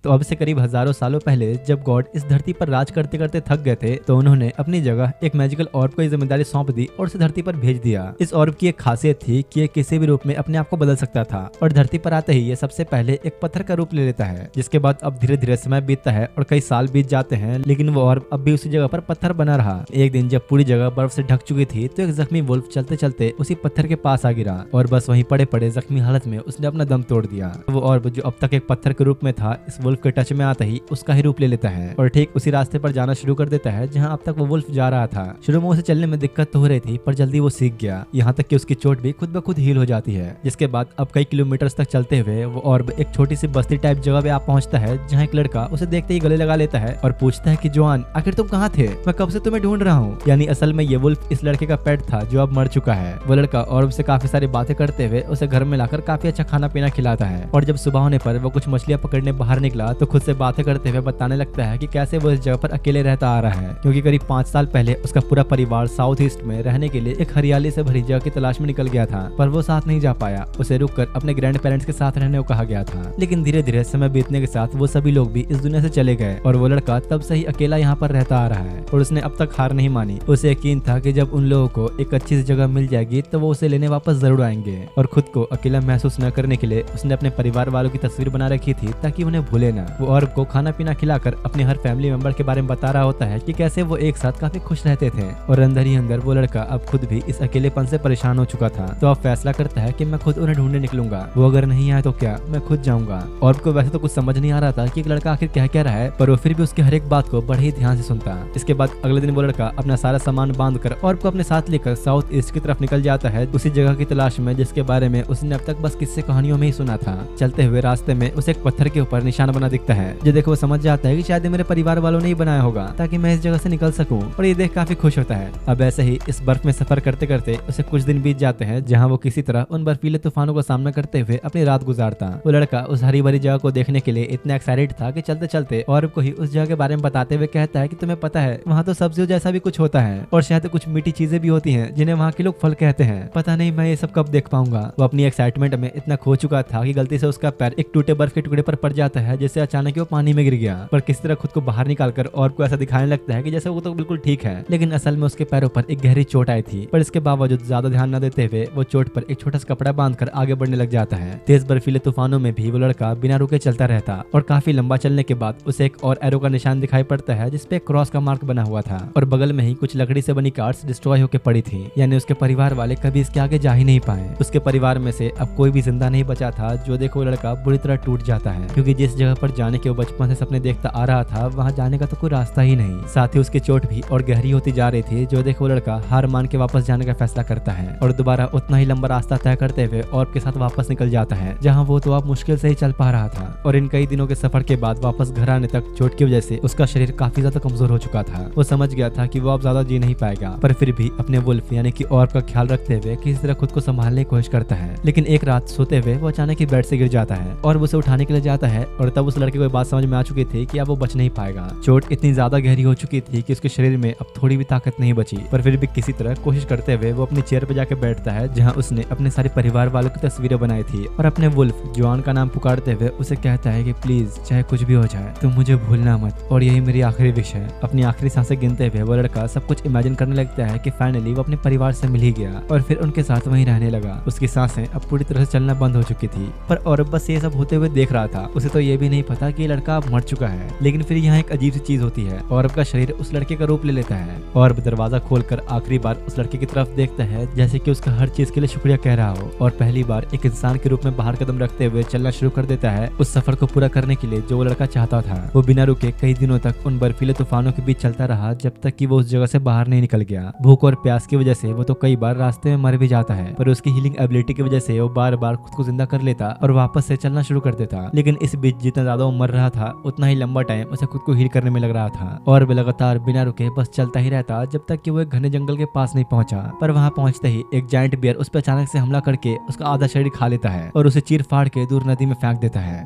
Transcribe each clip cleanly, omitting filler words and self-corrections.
तो अब से करीब हजारों सालों पहले जब गॉड इस धरती पर राज करते करते थक गए थे तो उन्होंने अपनी जगह एक मैजिकल ऑर्ब को जिम्मेदारी सौंप दी और उसे धरती पर भेज दिया। इस ऑर्ब की एक खासियत थी कि ये किसी भी रूप में अपने आप को बदल सकता था और धरती पर आते ही ये सबसे पहले एक पत्थर का रूप ले लेता है, जिसके बाद अब धीरे धीरे समय बीतता है और कई साल बीत जाते हैं, लेकिन वो ऑर्ब अब भी उसी जगह पर पत्थर बना रहा। एक दिन जब पूरी जगह बर्फ से ढक चुकी थी तो एक जख्मी वुल्फ चलते चलते उसी पत्थर के पास आ गिरा और बस वहीं पड़े पड़े जख्मी हालत में उसने अपना दम तोड़ दिया। वो ऑर्ब जो अब तक एक पत्थर के रूप में था इस वुल्फ के टच में आते ही उसका ही रूप ले लेता है और ठीक उसी रास्ते पर जाना शुरू कर देता है जहाँ अब तक वो वुल्फ जा रहा था। शुरू में उसे चलने में दिक्कत तो हो रही थी पर जल्दी वो सीख गया, यहाँ तक कि उसकी चोट भी खुद ब खुद हील हो जाती है। जिसके बाद अब कई किलोमीटर तक चलते हुए वो ऑर्ब एक छोटी सी बस्ती टाइप जगह पे आ पहुंचता है जहाँ एक लड़का उसे देखते ही गले लगा लेता है और पूछता है कि जवान आखिर तुम कहाँ थे, मैं कब से तुम्हें ढूंढ रहा हूँ। यानी असल में ये वुल्फ इस लड़के का पेट था जो अब मर चुका है। वो लड़का ऑर्ब से काफी सारी बातें करते हुए उसे घर में लाकर काफी अच्छा खाना पीना खिलाता है और जब सुबह होने पर वो कुछ मछलियां पकड़ने बाहर निकला तो खुद से बातें करते हुए बताने लगता है कि कैसे वो इस जगह पर अकेले रहता आ रहा है, क्योंकि करीब 5 साल पहले उसका पूरा परिवार साउथ ईस्ट में रहने के लिए एक हरियाली से भरी जगह की तलाश में निकल गया था, पर वो साथ नहीं जा पाया। उसे रुककर अपने ग्रैंड पेरेंट्स के साथ रहने को कहा गया था। लेकिन धीरे धीरे समय बीतने के साथ वो सभी लोग भी इस दुनिया से चले गए और वो लड़का तब से ही अकेला यहाँ पर रहता आ रहा है और उसने अब तक हार नहीं मानी। उसे यकीन था कि जब उन लोगों को एक अच्छी सी जगह मिल जाएगी तो वो उसे लेने वापस जरूर आएंगे और खुद को अकेला महसूस न करने के लिए उसने अपने परिवार वालों की तस्वीर बना रखी थी ताकि उन्हें भूले ना। वो ऑर्ब को खाना पीना खिलाकर अपने हर फैमिली मेंबर के बारे में बता रहा होता है कि कैसे वो एक साथ काफी खुश रहते थे और अंदर ही अंदर वो लड़का अब खुद भी इस अकेलेपन से परेशान हो चुका था। तो अब फैसला करता है कि मैं खुद उन्हें ढूंढने निकलूंगा, वो अगर नहीं आए तो क्या मैं खुद जाऊंगा। ऑर्ब को वैसे तो कुछ समझ नहीं आ रहा था कि एक लड़का आखिर क्या कह रहा है, पर वो फिर भी उसकी हर एक बात को बड़े ही ध्यान से सुनता। इसके बाद अगले दिन वो लड़का अपना सारा सामान बांध कर ऑर्ब को अपने साथ लेकर साउथ ईस्ट की तरफ निकल जाता है उसी जगह की तलाश में जिसके बारे में उसने अब तक बस किस्से कहानियों में ही सुना था। चलते हुए रास्ते में उसे एक पत्थर के ऊपर निशान बना दिखता है जो देखो वो समझ जाता है कि शायद मेरे परिवार वालों ने ही बनाया होगा ताकि मैं इस जगह से निकल सकूं और ये देख काफी खुश होता है। अब ऐसे ही इस बर्फ में सफर करते करते उसे कुछ दिन बीत जाते हैं जहाँ वो किसी तरह उन बर्फीले तूफानों का सामना करते हुए अपनी रात गुजारता। वो लड़का उस हरी भरी जगह को देखने के लिए इतना एक्साइटेड था कि चलते चलते ऑर्ब को ही उस जगह के बारे में बताते हुए कहता है कि तुम्हें पता है वहाँ तो सब्जियों जैसा भी कुछ होता है और शायद कुछ मीठी चीजें भी होती हैं जिन्हें वहाँ के लोग फल कहते हैं। पता नहीं मैं ये सब कब देख पाऊंगा। वो अपनी एक्साइटमेंट में इतना खो चुका था कि गलती से उसका पैर एक टूटे बर्फ के टुकड़े पर पड़ जाता है जिससे अचानक वो पानी में गिर गया, पर किसी तरह खुद को बाहर निकालकर ऑर्ब को ऐसा दिखाने लगता है कि जैसे वो तो बिल्कुल ठीक है, लेकिन असल में उसके पैरों पर एक गहरी चोट आई थी। पर इसके बावजूद ज्यादा ध्यान न देते हुए वो चोट पर एक छोटा सा कपड़ा बांधकर आगे बढ़ने लग जाता है। तेज बर्फीले तूफानों में भी वो लड़का बिना रुके चलता रहता और काफी लंबा चलने के बाद उसे एक और एरो का निशान दिखाई पड़ता है जिसपे क्रॉस का मार्क बना हुआ था और बगल में ही कुछ लकड़ी से बनी कार्ड्स डिस्ट्रॉय होकर पड़ी थी, यानी उसके परिवार वाले कभी इसके आगे जा ही नहीं पाए। उसके परिवार में से अब कोई भी जिंदा नहीं बचा था। जो देखो लड़का बुरी तरह टूट जाता है क्योंकि जिस जगह पर जाने के वो बचपन से सपने देखता आ रहा था वहाँ जाने का तो कोई रास्ता ही नहीं। साथ ही उसकी चोट भी और गहरी होती जा रही थी। जो देखो लड़का हार मान के वापस जाने का फैसला करता है और दोबारा उतना ही लंबा रास्ता तय करते हुए ऑर्ब के साथ वापस निकल जाता है जहाँ वो तो अब मुश्किल से ही चल पा रहा था। और इन कई दिनों के सफर के बाद वापस घर आने तक चोट की वजह से उसका शरीर काफी ज्यादा कमजोर हो चुका था। वो समझ गया था कि वो अब ज्यादा जी नहीं पाएगा, पर फिर भी अपने वुल्फ यानी कि ऑर्ब का ख्याल रखते हुए किसी तरह खुद को संभालने की कोशिश करता है। लेकिन एक रात सोते हुए वो अचानक ही बेड से गिर जाता है और उसे उठाने के लिए जाता है और तब उस लड़के को बात समझ में आ चुकी थी कि अब वो बच नहीं पाएगा। चोट इतनी ज्यादा गहरी हो चुकी थी कि उसके शरीर में अब थोड़ी भी ताकत नहीं बची, पर फिर भी किसी तरह कोशिश करते हुए वो अपनी चेयर पर जाकर बैठता है जहाँ उसने अपने सारे परिवार वालों की तस्वीरें बनाई थी और अपने वुल्फ जॉन का नाम पुकारते हुए उसे कहता है कि प्लीज चाहे कुछ भी हो जाए तुम मुझे भूलना मत और यही मेरी आखिरी विश है। अपनी आखिरी सांसें गिनते हुए वो लड़का सब कुछ इमेजिन करने लगता है कि फाइनली वो अपने परिवार से मिल ही गया और फिर उनके साथ वहीं रहने लगा। उसकी सांसें अब पूरी तरह से चलना बंद हो चुकी थी, पर ऑर्ब बस ये सब होते हुए देख रहा था। उसे तो ये भी नहीं पता कि लड़का अब मर चुका है। लेकिन फिर यहाँ एक अजीब सी चीज होती है, ऑर्ब का शरीर उस लड़के का रूप ले लेता है। ऑर्ब दरवाजा खोलकर आखिरी बार उस लड़के की तरफ देखता है जैसे कि उसका हर चीज के लिए शुक्रिया कह रहा हो और पहली बार एक इंसान के रूप में बाहर कदम रखते हुए चलना शुरू कर देता है उस सफर को पूरा करने के लिए जो वो लड़का चाहता था। वो बिना रुके कई दिनों तक उन बर्फीले तूफानों के बीच चलता रहा जब तक कि वो उस जगह से बाहर नहीं निकल गया। भूख और प्यास की वजह से वो तो कई बार रास्ते में मर भी जाता है, पर उसकी हीलिंग एबिलिटी की वजह से वो बार बार खुद को जिंदा कर लेता और वापस से चलना शुरू कर देता। लेकिन इस बीच जितना ज्यादा वो मर रहा था उतना ही लंबा टाइम उसे खुद को हील करने में लग रहा था और वो लगातार बिना रुके बस चलता ही रहता जब तक कि वो एक घने जंगल के पास नहीं पहुंचा। पर वहां पहुंचते ही एक जायंट बियर उस पर अचानक से हमला करके उसका आधा शरीर खा लेता है और उसे चीर फाड़ के दूर नदी में फेंक देता है।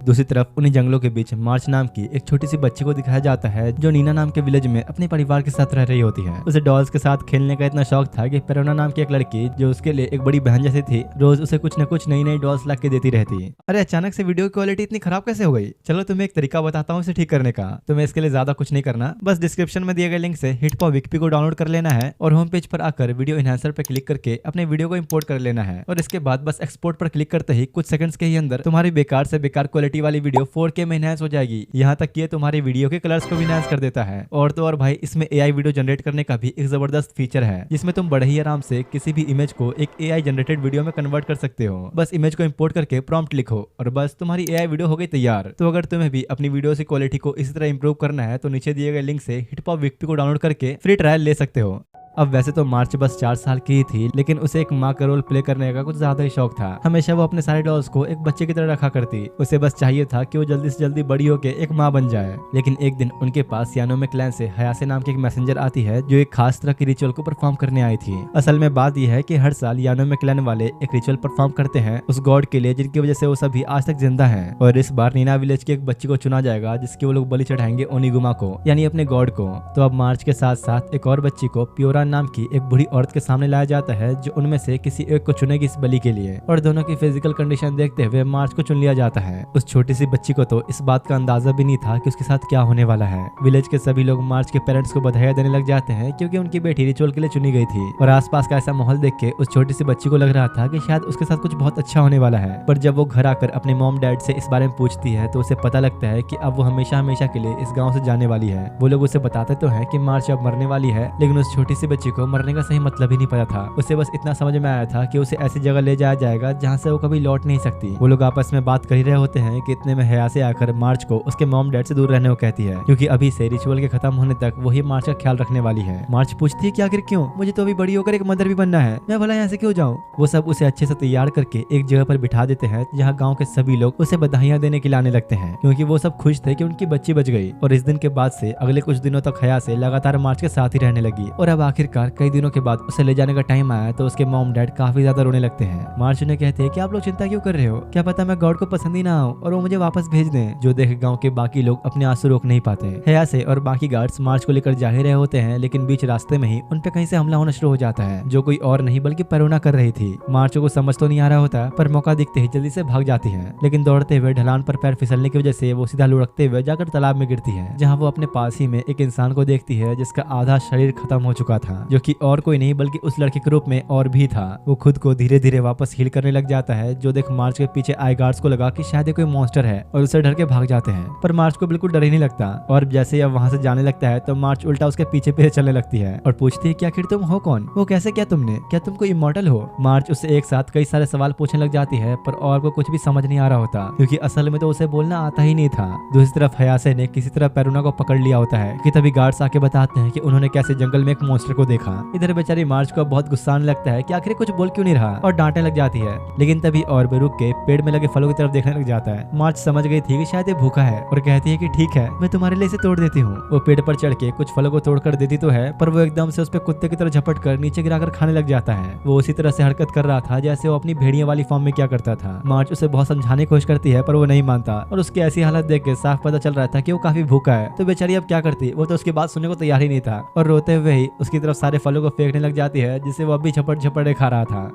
दूसरी तरफ उन्हीं जंगलों के बीच मार्च नाम की एक छोटी सी बच्ची को दिखाया जाता है जो नीना नाम के विलेज में अपने परिवार के साथ रह रही होती है। उसे डॉल्स के साथ खेलने का इतना शौक था कि पेरोना नाम की एक लड़की जो उसके लिए एक बड़ी बहन जैसी थी रोज उसे कुछ न कुछ नई नई डॉल्स ला के देती रहती। अरे अचानक से वीडियो क्वालिटी इतनी खराब कैसे हो गई? चलो तुम्हें एक तरीका बताता हूँ इसे ठीक करने का। तुम्हें इसके लिए ज्यादा कुछ नहीं करना, बस डिस्क्रिप्शन में दिए गए लिंक से हिटपॉप विक्पी को डाउनलोड कर लेना है और होम पेज पर आकर वीडियो एनहांसर पर क्लिक करके अपने वीडियो को इंपोर्ट कर लेना है और इसके बाद बस एक्सपोर्ट पर क्लिक करते ही कुछ सेकंड्स के ही अंदर तुम्हारी बेकार से बेकार क्वालिटी वाली वीडियो 4K में एनहांस हो जाएगी। यहाँ तक कि ये तुम्हारी वीडियो के कलर्स को भी एनहांस कर देता है। और तो और भाई इसमें AI वीडियो जनरेट करने का भी एक जबरदस्त फीचर है जिसमें तुम बड़े ही आराम से किसी भी इमेज को एक AI जनरेटेड वीडियो में कन्वर्ट कर सकते हो। बस इमेज को इंपोर्ट करके प्रॉम्प्ट लिखो और बस तुम्हारी AI वीडियो हो गई तैयार। तो अगर तुम्हें भी अपनी वीडियो की क्वालिटी को इसी तरह इंप्रूव करना है तो नीचे दिए गए लिंक से हिटपॉप विक्पी को डाउनलोड करके फ्री ट्रायल ले सकते हो। अब वैसे तो मार्च बस 4 साल की ही थी, लेकिन उसे एक माँ का रोल प्ले करने का कुछ ज्यादा ही शौक था। हमेशा वो अपने सारे डॉल्स को एक बच्चे की तरह रखा करती। उसे बस चाहिए था कि वो जल्दी से जल्दी बड़ी होकर एक माँ बन जाए। लेकिन एक दिन उनके पास यानोमे क्लैन से हयासे नाम की एक मैसेंजर आती है जो एक खास तरह की रिचुअल को परफॉर्म करने आई थी। असल में बात यह है कि हर साल यानोमे क्लैन वाले एक रिचुअल परफॉर्म करते हैं उस गॉड के लिए जिनकी वजह से वो सभी आज तक जिंदा है। और इस बार नीना विलेज की एक बच्ची को चुना जाएगा जिसकी वो लोग बलि चढ़ाएंगे ओनिगुमा को, यानी अपने गॉड को। तो अब मार्च के साथ साथ एक और बच्ची को प्योरा नाम की एक बुढ़ी औरत के सामने लाया जाता है जो उनमें से किसी एक को चुनेगी इस बलि के लिए। और दोनों की फिजिकल कंडीशन देखते हुए मार्च को चुन लिया जाता है। उस छोटी सी बच्ची को तो इस बात का अंदाजा भी नहीं था कि उसके साथ क्या होने वाला है। विलेज के सभी लोग मार्च के पेरेंट्स को बधाई देने लग जाते हैं क्योंकि उनकी बेटी रिचुअल के लिए चुनी गई थी। और आसपास का ऐसा माहौल देख के उस छोटी सी बच्ची को लग रहा था कि शायद उसके साथ कुछ बहुत अच्छा होने वाला है। पर जब वो घर आकर अपने मॉम डैड से इस बारे में पूछती है तो उसे पता लगता है कि अब वो हमेशा हमेशा के लिए इस गाँव से जाने वाली है। वो लोग उसे बताते तो है कि मार्च अब मरने वाली है, लेकिन उस छोटी सी बच्ची को मरने का सही मतलब ही नहीं पता था। उसे बस इतना समझ में आया था कि उसे ऐसी जगह ले जाया जाएगा जहाँ से वो कभी लौट नहीं सकती। वो लोग आपस में बात कर ही रहे होते हैं कि इतने में हयासे आकर मार्च को उसके मॉम डैड से दूर रहने को कहती है क्योंकि अभी से रिचुअल के खत्म होने तक वही मार्च का ख्याल रखने वाली है। मार्च पूछती है कि आखिर क्यों? मुझे तो अभी बड़ी होकर एक मदर भी बनना है, मैं भला यहाँ से क्यों जाऊँ? वो सब उसे अच्छे से तैयार करके एक जगह पर बिठा देते हैं जहाँ गाँव के सभी लोग उसे बधाइयाँ देने के लिए आने लगते हैं क्योंकि वो सब खुश थे कि उनकी बच्ची बच गई। और इस दिन के बाद से अगले कुछ दिनों तक हयासे लगातार मार्च के साथ ही रहने लगी। और अब आखिरकार कई दिनों के बाद उसे ले जाने का टाइम आया तो उसके मॉम डैड काफी ज्यादा रोने लगते हैं। मार्च उन्हें कहते हैं कि आप लोग चिंता क्यों कर रहे हो, क्या पता मैं गॉड को पसंद ही ना आऊं और वो मुझे वापस भेज दें। जो देख गांव के बाकी लोग अपने आंसू रोक नहीं पाते। हयासे और बाकी गार्ड्स मार्च को लेकर जा ही रहे होते हैं, लेकिन बीच रास्ते में ही उन पे कहीं से हमला होना शुरू हो जाता है जो कोई और नहीं बल्कि पेरोना कर रही थी। मार्च को समझ तो नहीं आ रहा होता पर मौका दिखते ही जल्दी से भाग जाती है, लेकिन दौड़ते हुए ढलान पर पैर फिसलने की वजह से वो सीधा लुढ़कते हुए जाकर तालाब में गिरती है जहाँ वो अपने पास ही में एक इंसान को देखती है जिसका आधा शरीर खत्म हो चुका था, जो कि और कोई नहीं बल्कि उस लड़के के रूप में और भी था। वो खुद को धीरे धीरे वापस हील करने लग जाता है जो देख मार्च के पीछे आए गार्ड्स को लगा कि शायद कोई मॉन्स्टर है और उसे डर के भाग जाते हैं। पर मार्च को बिल्कुल डर ही नहीं लगता और जैसे अब वहां से जाने लगता है तो मार्च उल्टा उसके पीछे पीछे चलने लगती है और पूछती है कि आखिर तुम हो कौन, वो कैसे किया तुमने, क्या तुम कोई इमॉर्टल हो? मार्च उससे एक साथ कई सारे सवाल पूछने लग जाती है पर और को कुछ भी समझ नहीं आ रहा होता क्योंकि असल में तो उसे बोलना आता ही नहीं था। दूसरी तरफ हयासे ने किसी तरह पेरोना को पकड़ लिया होता है कि तभी गार्ड्स आके बताते हैं कि उन्होंने कैसे जंगल में एक मॉन्स्टर को देखा। इधर बेचारी मार्च को बहुत गुस्सा आने लगता है कि आखिर कुछ बोल क्यों नहीं रहा और डांटने लग जाती है। लेकिन तभी और रुक के पेड़ में लगे फलों की तरफ देखने लग जाता है। मार्च समझ गई थी कि शायद ये भूखा है और कहती है कि ठीक है मैं तुम्हारे लिए इसे तोड़ देती हूँ। वो पेड़ पर चढ़ के कुछ फलों को तोड़ कर देती तो है पर वो एकदम से उस पे कुत्ते की तरह झपट कर नीचे गिराकर खाने लग जाता है। वो उसी तरह से हरकत कर रहा था जैसे वो अपनी भेड़िया वाली फॉर्म में क्या करता था। मार्च उसे बहुत समझाने की कोशिश करती है पर वो नहीं मानता और उसकी ऐसी हालत देख के साफ पता चल रहा था कि वो काफी भूखा है। तो बेचारी अब क्या करती, वो तो उसकी बात सुनने को तैयार ही नहीं था और रोते हुए ही उसकी तरफ सारे फलों को फेंकने लग जाती है जिससे वो अभी झपट झपटे खा रहा था।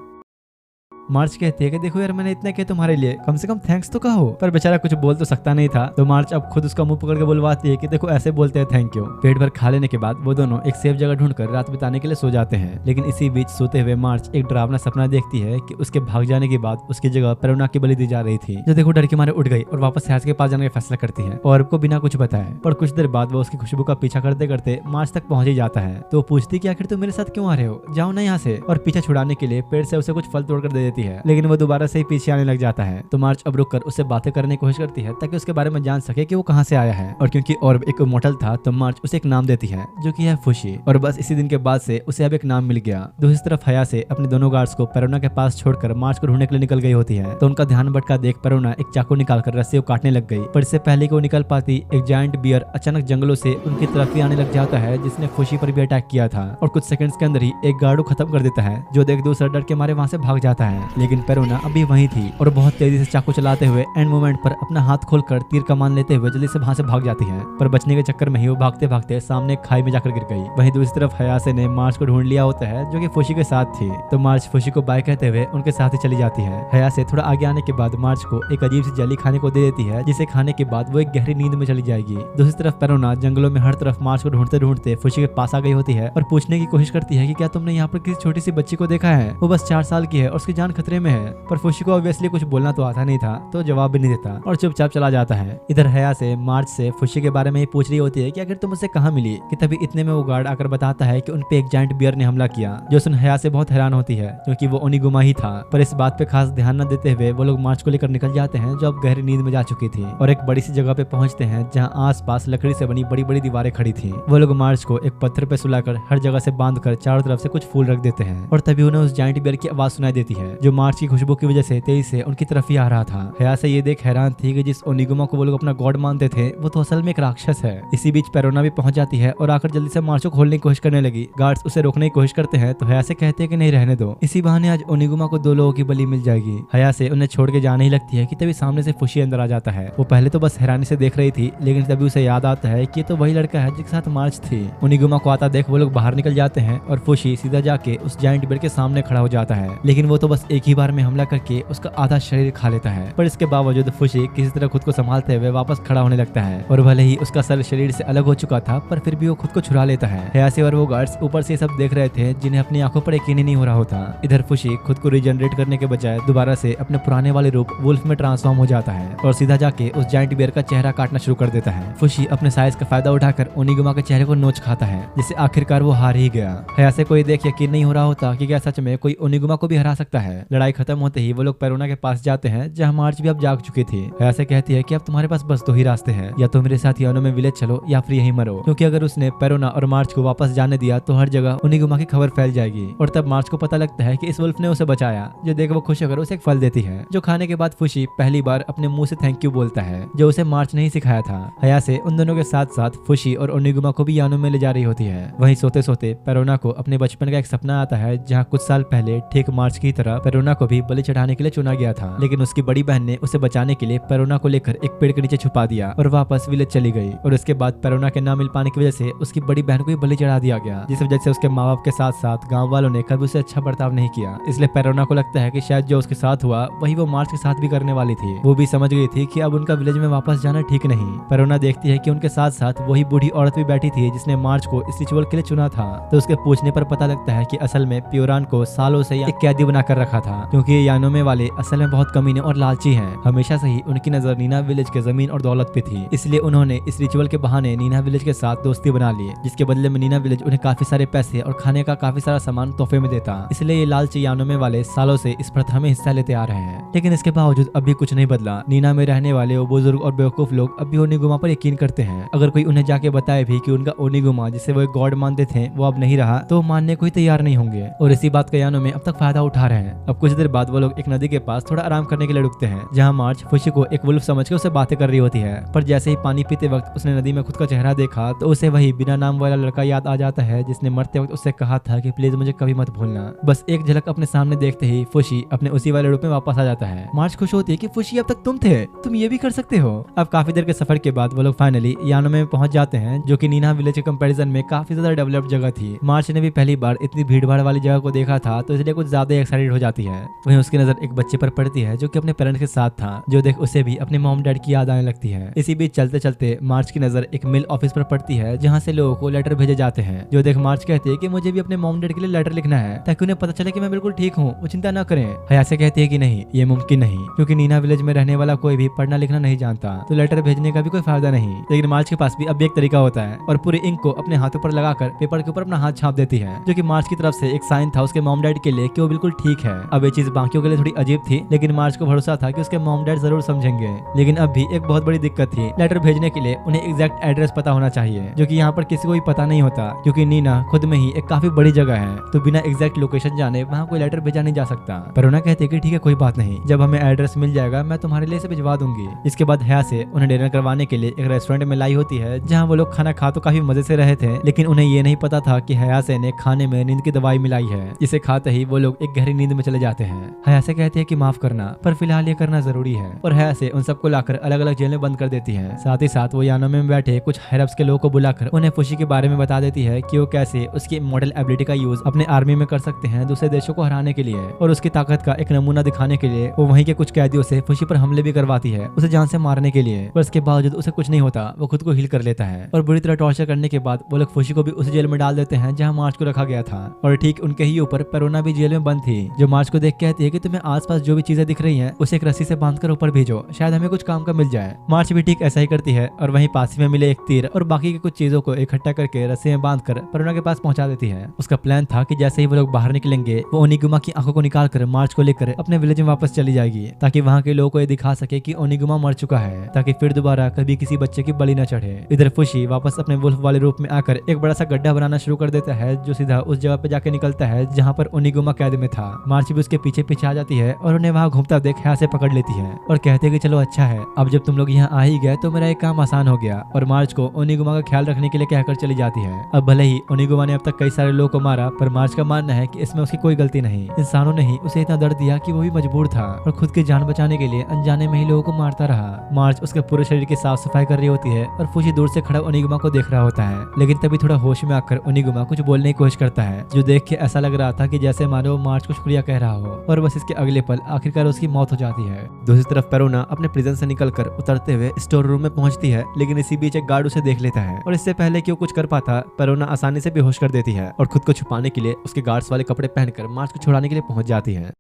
मार्च कहती है कि देखो यार मैंने इतना किया तुम्हारे लिए, कम से कम थैंक्स तो कहो। पर बेचारा कुछ बोल तो सकता नहीं था तो मार्च अब खुद उसका मुंह पकड़ के बुलवाती है कि देखो ऐसे बोलते हैं थैंक यू। पेट भर खा लेने के बाद वो दोनों एक सेफ जगह ढूंढकर रात बिताने के लिए सो जाते हैं। लेकिन इसी बीच सोते हुए मार्च एक डरावना सपना देखती है कि उसके भाग जाने के बाद उसकी जगह पेरोना की बलि दी जा रही थी, जो देखो डर के मारे उठ गई और वापस हयासे के पास जाने का फैसला करती है और को बिना कुछ बताए। पर कुछ देर बाद वो उसकी खुशबू का पीछा करते करते मार्च तक पहुंच ही जाता है। तो पूछती कि आखिर तुम मेरे साथ क्यों आ रहे हो, जाओ ना यहाँ से। और पीछा छुड़ाने के लिए पेड़ से उसे कुछ फल तोड़कर दे देती है, लेकिन वो दोबारा से ही पीछे आने लग जाता है। तो मार्च अब रुककर उससे बातें करने की कोशिश करती है ताकि उसके बारे में जान सके कि वो कहाँ से आया है। और क्योंकि और एक इमॉर्टल था तो मार्च उसे एक नाम देती है जो कि है खुशी। और बस इसी दिन के बाद से उसे अब एक नाम मिल गया। दूसरी तरफ हयासे अपने दोनों गार्ड्स को पेरोना के पास छोड़कर मार्च को ढूंढने के लिए निकल गई होती है। तो उनका ध्यान भटका देख पेरोना एक चाकू निकालकर रस्सी को काटने लग गई। पर इससे पहले कि वो निकल पाती एक जायंट बियर अचानक जंगलों से उनकी तरफ ही आने लग जाता है जिसने खुशी पर भी अटैक किया था और कुछ सेकंड्स के अंदर ही एक गार्ड को खत्म कर देता है, जो देख दूसरा डर के मारे वहां से भाग जाता है। हैं, लेकिन पेरोना अभी वहीं थी और बहुत तेजी से चाकू चलाते हुए एंड मोमेंट पर अपना हाथ खोलकर तीर कमान लेते हुए जल्दी से वहां से भाग जाती है। पर बचने के चक्कर में ही वो भागते भागते सामने खाई में जाकर गिर गई। वहीं दूसरी तरफ हयासे ने मार्च को ढूंढ लिया होता है, जो कि फुशी के साथ थी। तो मार्च फुशी को बाय कहते हुए उनके साथ ही चली जाती है। हयासे थोड़ा आगे आने के बाद मार्च को एक अजीब सी जेली खाने को दे देती है, जिसे खाने के बाद वो एक गहरी नींद में चली जाएगी। दूसरी तरफ पेरोना जंगलों में हर तरफ मार्च को ढूंढते ढूंढते फुशी के पास आ गई होती है और पूछने की कोशिश करती है कि क्या तुमने यहाँ पर किसी छोटी सी बच्ची को देखा है? वो बस 4 साल की है और उसकी जान खतरे में है। पर फुशी को ऑब्वियसली कुछ बोलना तो आता नहीं था, तो जवाब भी नहीं देता और चुपचाप चला जाता है। इधर हयासे मार्च से फुशी के बारे में ही पूछ रही होती है कि आखिर तुम उससे कहाँ मिली, कि तभी इतने में वो गार्ड आकर बताता है कि उन पे एक जायंट बियर ने हमला किया, जो सुन हयासे बहुत हैरान होती है क्योंकि वो ओनिगुमा ही था। पर इस बात पे खास ध्यान न देते हुए वो लोग मार्च को लेकर निकल जाते हैं, जो अब गहरी नींद में जा चुकी थी, और एक बड़ी सी जगह पे पहुंचते हैं जहां आसपास लकड़ी से बनी बड़ी बड़ी दीवारें खड़ी थी। वो लोग मार्च को एक पत्थर पे सुलाकर हर जगह से बांधकर चारों तरफ से कुछ फूल रख देते हैं और तभी उन्हें उस जायंट बियर की आवाज सुनाई देती है, जो मार्च की खुशबू की वजह से तेजी से उनकी तरफ ही आ रहा था। हयासे ये देख हैरान थी कि जिस ओनिगुमा को वो लोग अपना गॉड मानते थे वो तो असल में एक राक्षस है। इसी बीच पेरोना भी पहुंच जाती है और आकर जल्दी से मार्च को खोलने की कोशिश करने लगी। गार्ड्स उसे रोकने की कोशिश करते हैं तो हयासे कहते हैं कि नहीं, रहने दो, इसी बहाने आज ओनिगुमा को 2 लोगों की बलि मिल जाएगी। हयासे उन्हें छोड़ के जाने ही लगती है कि तभी सामने से फुशी अंदर आ जाता है। वो पहले तो बस हैरानी से देख रही थी, लेकिन तभी उसे याद आता है कि ये तो वही लड़का है जिसके साथ मार्च थी। ओनिगुमा को आता देख वो लोग बाहर निकल जाते हैं और फुशी सीधा जाके उस जायंट बियर के सामने खड़ा हो जाता है, लेकिन वो तो बस एक ही बार में हमला करके उसका आधा शरीर खा लेता है। पर इसके बावजूद फुशी किसी तरह खुद को संभालते हुए वापस खड़ा होने लगता है और भले ही उसका सर शरीर से अलग हो चुका था, पर फिर भी वो खुद को छुड़ा लेता है। हयासे और वो गार्ड्स ऊपर से सब देख रहे थे, जिन्हें अपनी आंखों पर यकीन ही नहीं हो रहा होता। इधर फुशी खुद को रिजनरेट करने के बजाय दोबारा से अपने पुराने वाले रूप वुल्फ में ट्रांसफॉर्म हो जाता है और सीधा जाके उस जायंट बियर का चेहरा काटना शुरू कर देता है। फुशी अपने साइज का फायदा उठाकर ओनिगुमा के चेहरे को नोच खाता है, जिससे आखिरकार वो हार ही गया। हयासे को ये देख यकीन नहीं हो रहा होता कि क्या सच में कोई ओनिगुमा को भी हरा सकता है। लड़ाई खत्म होते ही वो लोग पेरोना के पास जाते हैं, जहाँ मार्च भी अब जाग चुकी थी। हयासे कहती है कि अब तुम्हारे पास बस 2 ही रास्ते हैं, या तो मेरे साथ यानो में विलेज चलो या फिर यहीं मरो, क्योंकि अगर उसने पेरोना और मार्च को वापस जाने दिया तो हर जगह ओनिगुमा की खबर फैल जाएगी। और तब मार्च को पता लगता है कि इस वुल्फ ने उसे बचाया, जो देख वो खुश होकर उसे एक फल देती है, जो खाने के बाद फुशी पहली बार अपने मुंह से थैंक यू बोलता है, जो उसे मार्च ने ही सिखाया था। हयासे उन दोनों के साथ साथ फुशी और ओनिगुमा को भी यानो में ले जा रही होती है। वहीं सोते सोते पेरोना को अपने बचपन का एक सपना आता है, जहाँ कुछ साल पहले ठीक मार्च की तरह पेरोना को भी बलि चढ़ाने के लिए चुना गया था, लेकिन उसकी बड़ी बहन ने उसे बचाने के लिए पेरोना को लेकर एक पेड़ के नीचे छुपा दिया और वापस विलेज चली गई। और उसके बाद पेरोना के ना मिल पाने की वजह से उसकी बड़ी बहन को भी बलि चढ़ा दिया गया, जिस वजह से उसके माँ बाप के साथ साथ गाँव वालों ने कभी उसे अच्छा बर्ताव नहीं किया। इसलिए पेरोना को लगता है कि शायद जो उसके साथ हुआ वही वो मार्च के साथ भी करने वाली थी। वो भी समझ गई थी कि अब उनका विलेज में वापस जाना ठीक नहीं। पेरोना देखती है कि उनके साथ साथ वही बूढ़ी औरत भी बैठी थी जिसने मार्च को इस रिचुअल के लिए चुना था। तो उसके पूछने पर पता लगता है कि असल में प्योरान को सालों से एक कैदी बनाकर रखा था, क्योंकि ये यानोमे वाले असल में बहुत कमीने और लालची हैं। हमेशा से ही उनकी नजर नीना विलेज के जमीन और दौलत पे थी, इसलिए उन्होंने इस रिचुअल के बहाने नीना विलेज के साथ दोस्ती बना ली, जिसके बदले में नीना विलेज उन्हें काफी सारे पैसे और खाने का काफी सारा सामान तोहफे में देता। इसलिए ये लालची यानोमे वाले सालों से इस प्रथा में हिस्सा लेते आ रहे हैं। लेकिन इसके बावजूद अभी कुछ नहीं बदला। नीना में रहने वाले वो बुजुर्ग और बेवकूफ लोग अभी ओनिगुमा पर यकीन करते हैं। अगर कोई उन्हें जाके बताए भी कि उनका ओनिगुमा, जिसे वो एक गॉड मानते थे, वो अब नहीं रहा, तो मानने को ही तैयार नहीं होंगे और इसी बात का यानोमे अब तक फायदा उठा रहे हैं। अब कुछ देर बाद वो लोग एक नदी के पास थोड़ा आराम करने के लिए रुकते हैं, जहाँ मार्च फुशी को एक वुल्फ समझ के उससे बातें कर रही होती है। पर जैसे ही पानी पीते वक्त उसने नदी में खुद का चेहरा देखा तो उसे वही बिना नाम वाला लड़का याद आ जाता है, जिसने मरते वक्त उससे कहा था कि प्लीज मुझे कभी मत भूलना। बस एक झलक अपने सामने देखते ही फुशी अपने उसी वाले रूप में वापस आ जाता है। मार्च खुश होती है कि फुशी अब तक तुम थे, तुम ये भी कर सकते हो। अब काफी देर के सफर के बाद वो लोग फाइनली यानोमे में पहुंच जाते हैं, जो कि नीना विलेज के कंपैरिजन में काफी ज्यादा डेवलप्ड जगह थी। मार्च ने भी पहली बार इतनी भीड़ भाड़ वाली जगह को देखा था, तो इसलिए कुछ ज्यादा एक्साइटेड हो जाती है। वहीं उसकी नजर एक बच्चे पर पड़ती है जो कि अपने पेरेंट्स के साथ था, जो देख उसे भी अपने मॉम डैड की याद आने लगती है। इसी बीच चलते चलते मार्च की नजर एक मिल ऑफिस पर पड़ती है, जहाँ से लोगों को लेटर भेजे जाते हैं। जो देख मार्च कहती है कि मुझे भी अपने मॉम डैड के लिए लेटर लिखना है, ताकि उन्हें पता चले कि मैं बिल्कुल ठीक हूँ, वो चिंता न करें। हयासे कहती है कि नहीं, ये मुमकिन नहीं, क्योंकि नीना विलेज में रहने वाला कोई भी पढ़ना लिखना नहीं जानता, तो लेटर भेजने का भी कोई फायदा नहीं। लेकिन मार्च के पास भी अब भी एक तरीका होता है और पूरी इंक को अपने हाथों पर लगाकर पेपर के ऊपर अपना हाथ छाप देती है, जो कि मार्च की तरफ से एक साइन था उसके मॉम डैड के लिए कि वो बिल्कुल ठीक है। अब ये चीज बाकियों के लिए थोड़ी अजीब थी, लेकिन मार्च को भरोसा था कि उसके मॉम डैड जरूर समझेंगे। लेकिन अब भी एक बहुत बड़ी दिक्कत थी, लेटर भेजने के लिए उन्हें एग्जैक्ट एड्रेस पता होना चाहिए, जो कि यहाँ पर किसी को भी पता नहीं होता, क्योंकि नीना खुद में ही एक काफी बड़ी जगह है, तो बिना एग्जैक्ट लोकेशन जाने वहाँ कोई लेटर भेजा नहीं जा सकता। पेरोना कहते कि ठीक है कोई बात नहीं, जब हमें एड्रेस मिल जाएगा मैं तुम्हारे लिए इसे भिजवा दूंगी। इसके बाद हयासे उन्हें डिनर करवाने के लिए एक रेस्टोरेंट में लाई होती है, जहाँ वो लोग खाना खा तो काफी मजे से रहे थे, लेकिन उन्हें ये नहीं पता था कि हयासे ने खाने में नींद की दवाई मिलाई है, जिसे खाते ही वो लोग एक गहरी नींद में चले चले जाते हैं। हयासे कहती है कि माफ करना, पर फिलहाल ये करना जरूरी है, और हयासे उन सबको लाकर अलग अलग जेल में बंद कर देती है। साथ ही साथ वो यानो में बैठे कुछ हायर अप्स के लोगों को बुलाकर उन्हें फुशी के बारे में बता देती है कि वो कैसे उसकी मॉडल एबिलिटी का यूज अपने आर्मी में कर सकते हैं दूसरे देशों को हराने के लिए, और उसकी ताकत का एक नमूना दिखाने के लिए वो वहीं के कुछ कैदियों से फुशी पर हमले भी करवाती है उसे जान से मारने के लिए। पर इसके बावजूद उसे कुछ नहीं होता, वो खुद को हील कर लेता है, और बुरी तरह टॉर्चर करने के बाद वो लोग फुशी को भी उसी जेल में डाल देते हैं जहाँ मार्च को रखा गया था। और ठीक उनके ही ऊपर पेरोना भी जेल में बंद थी, जो मार्च को देख कहती है कि तुम्हें आसपास जो भी चीजें दिख रही हैं उसे एक रस्सी से बांधकर ऊपर भेजो, शायद हमें कुछ काम का मिल जाए। मार्च भी ठीक ऐसा ही करती है, और वहीं पास में मिले एक तीर और बाकी की कुछ चीजों को इकट्ठा करके रस्सी में बांधकर पेरोना के पास पहुंचा देती है। उसका प्लान था कि जैसे ही वो लोग बाहर निकलेंगे वो ओनिगुमा की आंखों को निकालकर मार्च को लेकर अपने विलेज में वापस चली जाएगी, ताकि वहाँ के लोगों को ये दिखा सके कि ओनिगुमा मर चुका है, ताकि फिर दोबारा कभी किसी बच्चे की बलि न चढ़े। इधर फुशी वापस अपने वुल्फ वाले रूप में आकर एक बड़ा सा गड्ढा बनाना शुरू कर देता है, जो सीधा उस जगह पे जाके निकलता है जहाँ पर ओनिगुमा कैद में था। मार्च भी उसके पीछे पीछे आ जाती है और उन्हें वहाँ घूमता देख हया से पकड़ लेती है और कहते हैं कि चलो अच्छा है, अब जब तुम लोग यहाँ आ ही गए तो मेरा एक काम आसान हो गया, और मार्च को ओनिगुमा का ख्याल रखने के लिए कहकर चली जाती है। अब भले ही ओनिगुमा ने अब तक कई सारे लोगों को मारा, पर मार्च का मानना है कि इसमें उसकी कोई गलती नहीं, इंसानों ने ही उसे इतना दर्द दिया कि वो भी मजबूर था और खुद की जान बचाने के लिए अनजाने में ही लोगों को मारता रहा। मार्च उसके पूरे शरीर की साफ सफाई कर रही होती है और फुशी दूर से खड़ा ओनिगुमा को देख रहा होता है, लेकिन तभी थोड़ा होश में आकर ओनिगुमा कुछ बोलने की कोशिश करता है, जो देख के ऐसा लग रहा था कि जैसे मानो मार्च को शुक्रिया कह रहा हो, और बस इसके अगले पल आखिरकार उसकी मौत हो जाती है। दूसरी तरफ पेरोना अपने प्रिजन से निकलकर उतरते हुए स्टोर रूम में पहुंचती है, लेकिन इसी बीच एक गार्ड उसे देख लेता है, और इससे पहले कि वो कुछ कर पाता पेरोना आसानी से बेहोश कर देती है और खुद को छुपाने के लिए उसके गार्ड्स वाले कपड़े पहनकर मार्च को छुड़ाने के लिए पहुंच जाती है।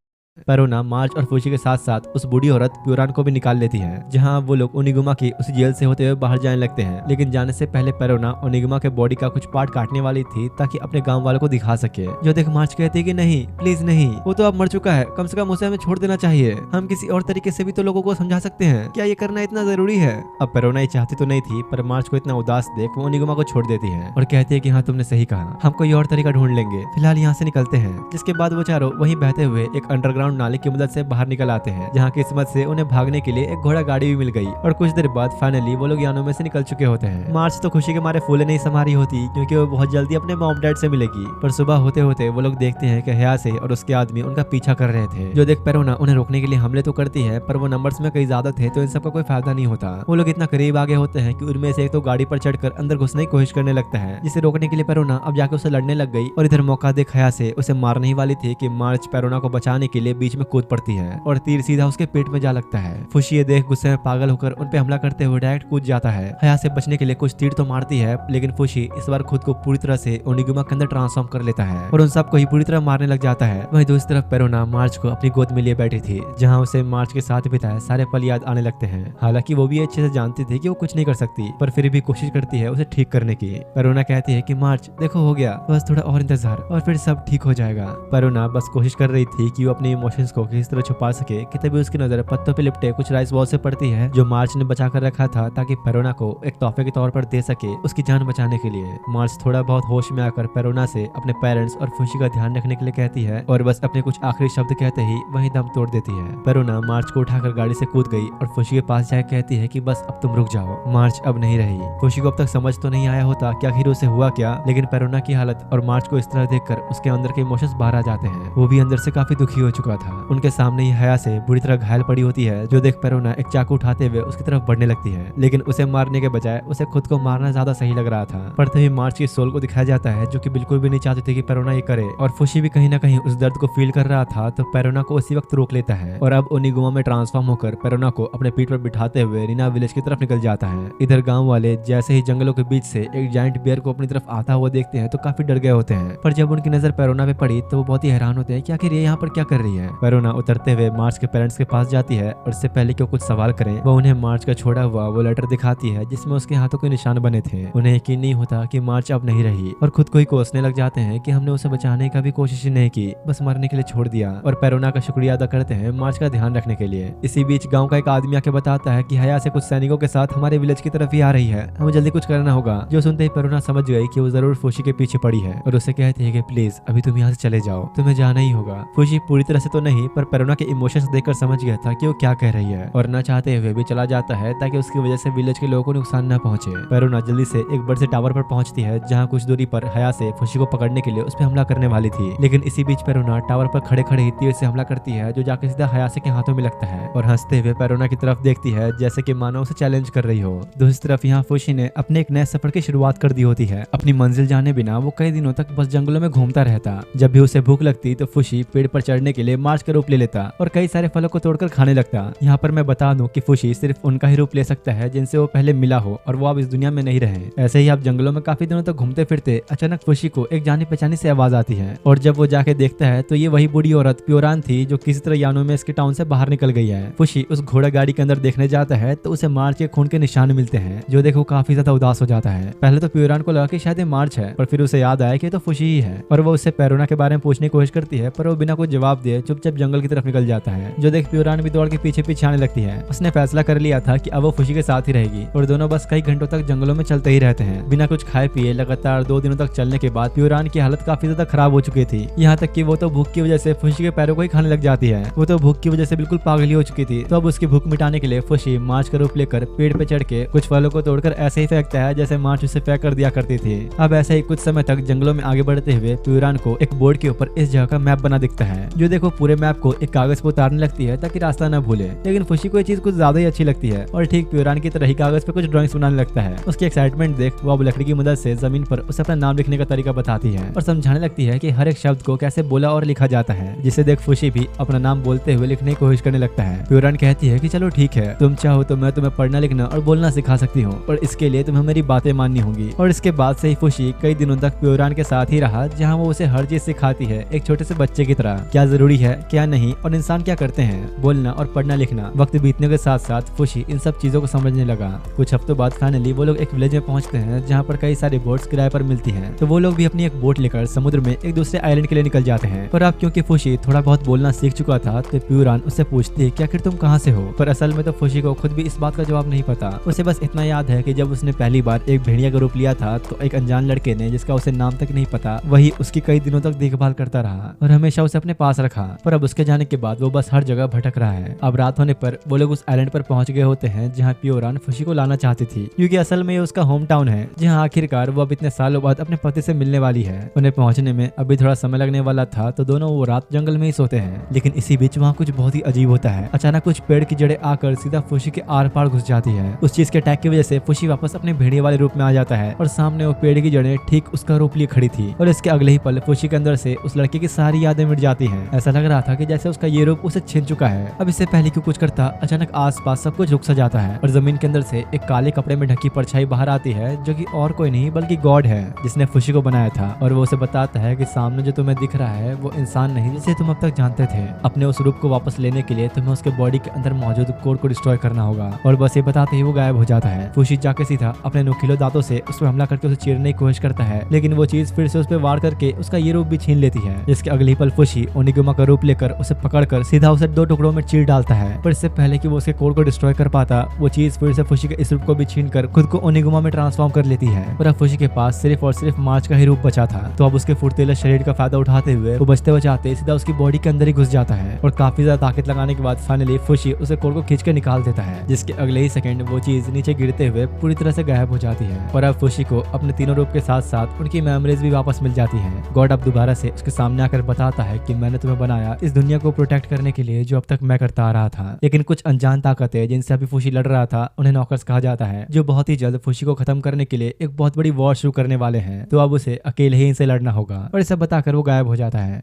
पेरोना मार्च और फुशी के साथ साथ उस बूढ़ी औरत प्यूरान को भी निकाल लेती है, जहां वो लोग ओनिगुमा की उस जेल से होते हुए बाहर जाने लगते हैं। लेकिन जाने से पहले पेरोना ओनिगुमा के बॉडी का कुछ पार्ट काटने वाली थी ताकि अपने गांव वालों को दिखा सके, जो देख मार्च कहती है कि नहीं प्लीज नहीं, वो तो अब मर चुका है, कम से कम उसे हमें छोड़ देना चाहिए, हम किसी और तरीके से भी तो लोगों को समझा सकते हैं, क्या ये करना इतना जरूरी है। अब पेरोना ये चाहती तो नहीं थी, पर मार्च को इतना उदास देख वो ओनिगुमा को छोड़ देती है और कहती है कि हाँ तुमने सही कहा, हम कोई और तरीका ढूंढ लेंगे, फिलहाल यहाँ से निकलते हैं। जिसके बाद वो चारों वहीं बहते हुए एक अंडरग्राउंड नाले की मदद से बाहर निकल आते हैं, जहाँ किस्मत से उन्हें भागने के लिए एक घोड़ा गाड़ी भी मिल गई, और कुछ देर बाद फाइनली वो लोग यानों में से निकल चुके होते हैं। मार्च तो खुशी के मारे फूले नहीं समा रही होती, क्योंकि वो बहुत जल्दी अपने मॉम डैड से मिलेगी, पर सुबह होते होते वो लोग देखते हैं कि हयासे और उसके आदमी उनका पीछा कर रहे थे, जो देख पेरोना उन्हें रोकने के लिए हमले तो करती है, पर वो नंबर्स में कई ज्यादा थे तो इन सब का कोई फायदा नहीं होता। वो लोग इतना करीब आगे होते हैं कि उनमें से एक तो गाड़ी पर चढ़कर अंदर घुसने की कोशिश करने लगता है, जिसे रोकने के लिए पेरोना अब जाके उसे लड़ने लग गई, और इधर मौका देख हयासे उसे मारने ही वाली थी कि मार्च पेरोना को बचाने के लिए बीच में कूद पड़ती है और तीर सीधा उसके पेट में जा लगता है। फुशी ये देख गुस्से में पागल होकर उन पे हमला करते हुए डायरेक्ट कूद जाता है। हया से बचने के लिए कुछ तीर तो मारती है, लेकिन फुशी इस बार खुद को पूरी तरह से ओनिगुमा के अंदर ट्रांसफॉर्म कर लेता है और उन सबको ही पूरी तरह मारने लग जाता है। वहीं दूसरी तरफ पेरोना मार्च को अपनी गोद में लिए बैठी थी, जहाँ उसे मार्च के साथ बिताए सारे पल याद आने लगते हैं। हालांकि वो भी अच्छे से जानती थी कि वो कुछ नहीं कर सकती, पर फिर भी कोशिश करती है उसे ठीक करने की। पेरोना कहती है कि मार्च देखो हो गया, बस थोड़ा और इंतजार और फिर सब ठीक हो जाएगा। पेरोना बस कोशिश कर रही थी कि वो अपने इमोशंस को किस तरह छुपा सके कि तभी उसकी नजर पत्तों पे लिपटे कुछ राइस बॉल से पड़ती है, जो मार्च ने बचा कर रखा था ताकि पेरोना को एक तोहफे के तौर पर दे सके उसकी जान बचाने के लिए। मार्च थोड़ा बहुत होश में आकर पेरोना से अपने पेरेंट्स और फुशी का ध्यान रखने के लिए कहती है, और बस अपने कुछ आखिरी शब्द कहते ही वहीं दम तोड़ देती है। पेरोना मार्च को उठाकर गाड़ी से कूद गई और फुशी के पास जाकर कहती है कि बस अब तुम रुक जाओ, मार्च अब नहीं रही। फुशी को अब तक समझ तो नहीं आया होता कि आखिर उसे हुआ क्या, लेकिन पेरोना की हालत और मार्च को इस तरह देखकर उसके अंदर के इमोशंस बाहर आ जाते हैं। वो भी अंदर से काफी दुखी हो चुका था। उनके सामने ही हया से बुरी तरह घायल पड़ी होती है, जो देख पेरोना एक चाकू उठाते हुए उसकी तरफ बढ़ने लगती है, लेकिन उसे मारने के बजाय उसे खुद को मारना ज्यादा सही लग रहा था। पर तभी मार्च की सोल को दिखाया जाता है, जो कि बिल्कुल भी नहीं चाहती थी कि पेरोना ये करे, और फुशी भी कहीं ना कहीं उस दर्द को फील कर रहा था, तो पेरोना को उसी वक्त रोक लेता है और अब ओनिगुमा में ट्रांसफॉर्म होकर पेरोना को अपने पीठ पर बिठाते हुए रीना विलेज की तरफ निकल जाता है। इधर गाँव वाले जैसे ही जंगलों के बीच से एक जायंट बियर को अपनी तरफ आता हुआ देखते हैं तो काफी डर गए होते हैं, पर जब उनकी नजर पेरोना पे पड़ी तो वो बहुत ही हैरान होते हैं कि आखिर ये यहाँ पर क्या कर रही है। पेरोना उतरते हुए मार्च के पेरेंट्स के पास जाती है और इससे पहले कि वो कुछ सवाल करें, वो उन्हें मार्च का छोड़ा हुआ वो लेटर दिखाती है जिसमें उसके हाथों के निशान बने थे। उन्हें यकीन नहीं होता कि मार्च अब नहीं रही और खुद को ही कोसने लग जाते हैं कि हमने उसे बचाने का भी कोशिश नहीं की, बस मरने के लिए छोड़ दिया, और पेरोना का शुक्रिया अदा करते हैं मार्च का ध्यान रखने के लिए। इसी बीच गाँव का एक आदमी आके बताता है कि हया से कुछ सैनिकों के साथ हमारे विलेज की तरफ ही आ रही है, हमें जल्दी कुछ करना होगा। जो सुनते ही पेरोना समझ गई कि वो जरूर फुशी के पीछे पड़ी है और उसे कहती है कि प्लीज अभी तुम यहाँ से चले जाओ, तुम्हें जाना ही होगा। फुशी पूरी तरह से तो नहीं, पर पेरोना के इमोशंस देखकर समझ गया था कि वो क्या कह रही है और न चाहते हुए भी चला जाता है ताकि उसकी वजह से विलेज के लोगों को नुकसान न पहुंचे। पेरोना जल्दी से एक बड़े से टावर पर पहुंचती है जहां कुछ दूरी पर हया से फुशी को पकड़ने के लिए उस पर हमला करने वाली थी, लेकिन इसी बीच पेरोना टावर पर खड़े खड़े ही तीर से हमला करती है जो जाकर सीधा हयासे के हाथों में लगता है और हंसते हुए पेरोना की तरफ देखती है जैसे कि मानो उसे चैलेंज कर रही हो। दूसरी तरफ यहाँ फुशी ने अपने एक नए सफर की शुरुआत कर दी होती है। अपनी मंजिल जाने बिना वो कई दिनों तक बस जंगलों में घूमता रहता। जब भी उसे भूख लगती तो फुशी पेड़ पर चढ़ने के लिए मार्च का रूप ले लेता और कई सारे फलों को तोड़कर खाने लगता। यहाँ पर मैं बता दूं कि फुशी सिर्फ उनका ही रूप ले सकता है जिनसे वो पहले मिला हो और वो अब इस दुनिया में नहीं रहे। ऐसे ही आप जंगलों में काफी दिनों तक घूमते फिरते अचानक फुशी को एक जानी पहचानी से आवाज आती है और जब वो जाके देखता है तो ये वही बूढ़ी औरत प्योरान थी जो किसी तरह यानों में इसके टाउन से बाहर निकल गई है। फुशी उस घोड़ा गाड़ी के अंदर देखने जाता है तो उसे मार्च के खून के निशान मिलते हैं जो देखो काफी ज्यादा उदास हो जाता है। पहले तो प्योरान को लगा कि शायद ये मार्च है, पर फिर उसे याद आया कि तो फुशी ही है और वो उससे पेरोना के बारे में पूछने की कोशिश करती है, पर वो बिना कोई जवाब दिए चुपचाप जंगल की तरफ निकल जाता है। जो देख प्योरान भी दौड़ के पीछे पीछे आने लगती है। उसने फैसला कर लिया था कि अब वो फुशी के साथ ही रहेगी और दोनों बस कई घंटों तक जंगलों में चलते ही रहते हैं बिना कुछ खाए पिए। लगातार 2 दिनों तक चलने के बाद प्योरान की हालत काफी ज्यादा खराब हो चुकी थी, यहाँ तक कि वो तो भूख की वजह से फुशी के पैरों को ही खाने लग जाती है। वो तो भूख की वजह से बिल्कुल पागल हो चुकी थी। तो अब उसकी भूख मिटाने के लिए फुशी मार्च का रूप लेकर पेड़ पे चढ़ के कुछ फलों को तोड़कर ऐसे ही फेंकता है जैसे मार्च उसे फेंक कर दिया करती थी। अब ऐसे ही कुछ समय तक जंगलों में आगे बढ़ते हुए प्योरान को एक बोर्ड के ऊपर इस जगह का मैप बना दिखता है। जो देखो पूरे मैप को एक कागज पर उतारने लगती है ताकि रास्ता न भूले, लेकिन फुशी को ये चीज कुछ ज्यादा ही अच्छी लगती है और ठीक प्योरान की तरह ही कागज पे कुछ ड्राइंग्स बनाने लगता है। उसकी एक्साइटमेंट देख वो अब लकड़ी की मदद से जमीन पर उसे अपना नाम लिखने का तरीका बताती है और समझाने लगती है कि हर एक शब्द को कैसे बोला और लिखा जाता है, जिसे देख फुशी भी अपना नाम बोलते हुए लिखने की कोशिश करने लगता है। प्योरान कहती है कि चलो ठीक है, तुम चाहो तो मैं तुम्हें पढ़ना लिखना और बोलना सिखा सकती हूँ, पर इसके लिए तुम्हें मेरी बातें माननी होंगी। और इसके बाद से ही फुशी कई दिनों तक प्योरान के साथ ही रहा जहाँ वो उसे हर चीज सिखाती है एक छोटे से बच्चे की तरह, क्या जरूरी है क्या नहीं और इंसान क्या करते हैं, बोलना और पढ़ना लिखना। वक्त बीतने के साथ साथ फुशी इन सब चीजों को समझने लगा। कुछ हफ्तों बाद फाइनली वो लोग एक विलेज में पहुंचते हैं जहाँ पर कई सारी बोट्स किराए पर मिलती हैं। तो वो लोग भी अपनी एक बोट लेकर समुद्र में एक दूसरे आइलैंड के लिए निकल जाते हैं। पर अब क्योंकि फुशी थोड़ा बहुत बोलना सीख चुका था तो प्योरान उससे पूछती है कि आखिर तुम कहाँ से हो, पर असल में तो फुशी को खुद भी इस बात का जवाब नहीं पता। उसे बस इतना याद है कि जब उसने पहली बार एक भेड़िया का रूप लिया था तो एक अनजान लड़के ने, जिसका उसे नाम तक नहीं पता, वही उसकी कई दिनों तक देखभाल करता रहा और हमेशा उसे अपने पास रखा। पर अब उसके जाने के बाद वो बस हर जगह भटक रहा है। अब रात होने पर वो लोग उस आइलैंड पर पहुंच गए होते हैं जहाँ प्योरान फुशी को लाना चाहती थी, क्योंकि असल में ये उसका होम टाउन है जहाँ आखिरकार वो अब इतने सालों बाद अपने पति से मिलने वाली है। उन्हें पहुंचने में अभी थोड़ा समय लगने वाला था तो दोनों वो रात जंगल में ही सोते हैं। लेकिन इसी बीच वहाँ कुछ बहुत ही अजीब होता है। अचानक कुछ पेड़ की जड़ें आकर सीधा फुशी के आर पार घुस जाती है। उस चीज के अटैक की वजह से फुशी वापस अपने भेड़िए वाले रूप में आ जाता है और सामने वो पेड़ की जड़ें ठीक उसका रूप लिए खड़ी थी और इसके अगले ही पल फुशी के अंदर से उस लड़के की सारी यादें मिट जाती हैं। ऐसा लग रहा था कि जैसे उसका ये रूप उसे छीन चुका है। अब इससे पहले क्यों कुछ करता, अचानक आसपास सब कुछ रुक सा जाता है और जमीन के अंदर से एक काले कपड़े में ढकी परछाई बाहर आती है जो कि और कोई नहीं बल्कि गॉड है जिसने फुशी को बनाया था। और वो उसे बताता है कि सामने जो तुम्हें दिख रहा है वो इंसान नहीं जिसे तुम अब तक जानते थे। अपने उस रूप को वापस लेने के लिए तुम्हें उसके बॉडी के अंदर मौजूद कोड को डिस्ट्रॉय करना होगा। और बस ये बताते ही वो गायब हो जाता है। फुशी जाके सीधा अपने नुकीले दांतों से उस पर हमला करके उसे चीरने की कोशिश करता है, लेकिन वो चीज फिर से उस पर वार करके उसका ये रूप भी छीन लेती है। जिसके अगले पल फुशी ओनिगुमा का रूप लेकर उसे पकड़कर सीधा उसे 2 टुकड़ों में चीर डालता है। पर इससे पहले कि वो उसके कोड को डिस्ट्रॉय कर पाता, वो चीज फिर से फुशी के इस रूप को भी छीन कर खुद को ओनिगुमा में ट्रांसफॉर्म कर लेती है। पर अब फुशी के पास सिर्फ और सिर्फ मार्च का ही रूप बचा था। तो अब उसके फुर्तीले शरीर का फायदा उठाते हुए वो बचते बचाते सीधा उसकी बॉडी के अंदर ही घुस जाता है और काफी ज्यादा ताकत लगाने के बाद फाइनली फुशी उसे कोड को खींच कर निकाल देता है, जिसके अगले ही सेकंड वो चीज नीचे गिरते हुए पूरी तरह से गायब हो जाती है। और अब फुशी को अपने तीनों रूप के साथ साथ उनकी मेमोरीज भी वापस मिल जाती हैं। गॉड अब दोबारा से उसके सामने आकर बताता है कि मैंने तुम्हें बनाया इस दुनिया को प्रोटेक्ट करने के लिए जो अब तक मैं करता आ रहा था, लेकिन कुछ अनजान ताकतें जिनसे अभी फुशी लड़ रहा था उन्हें नॉकर्स कहा जाता है, जो बहुत ही जल्द फुशी को खत्म करने के लिए एक बहुत बड़ी वॉर शुरू करने वाले हैं। तो अब उसे अकेले ही इनसे लड़ना होगा। और इसे बताकर वो गायब हो जाता है।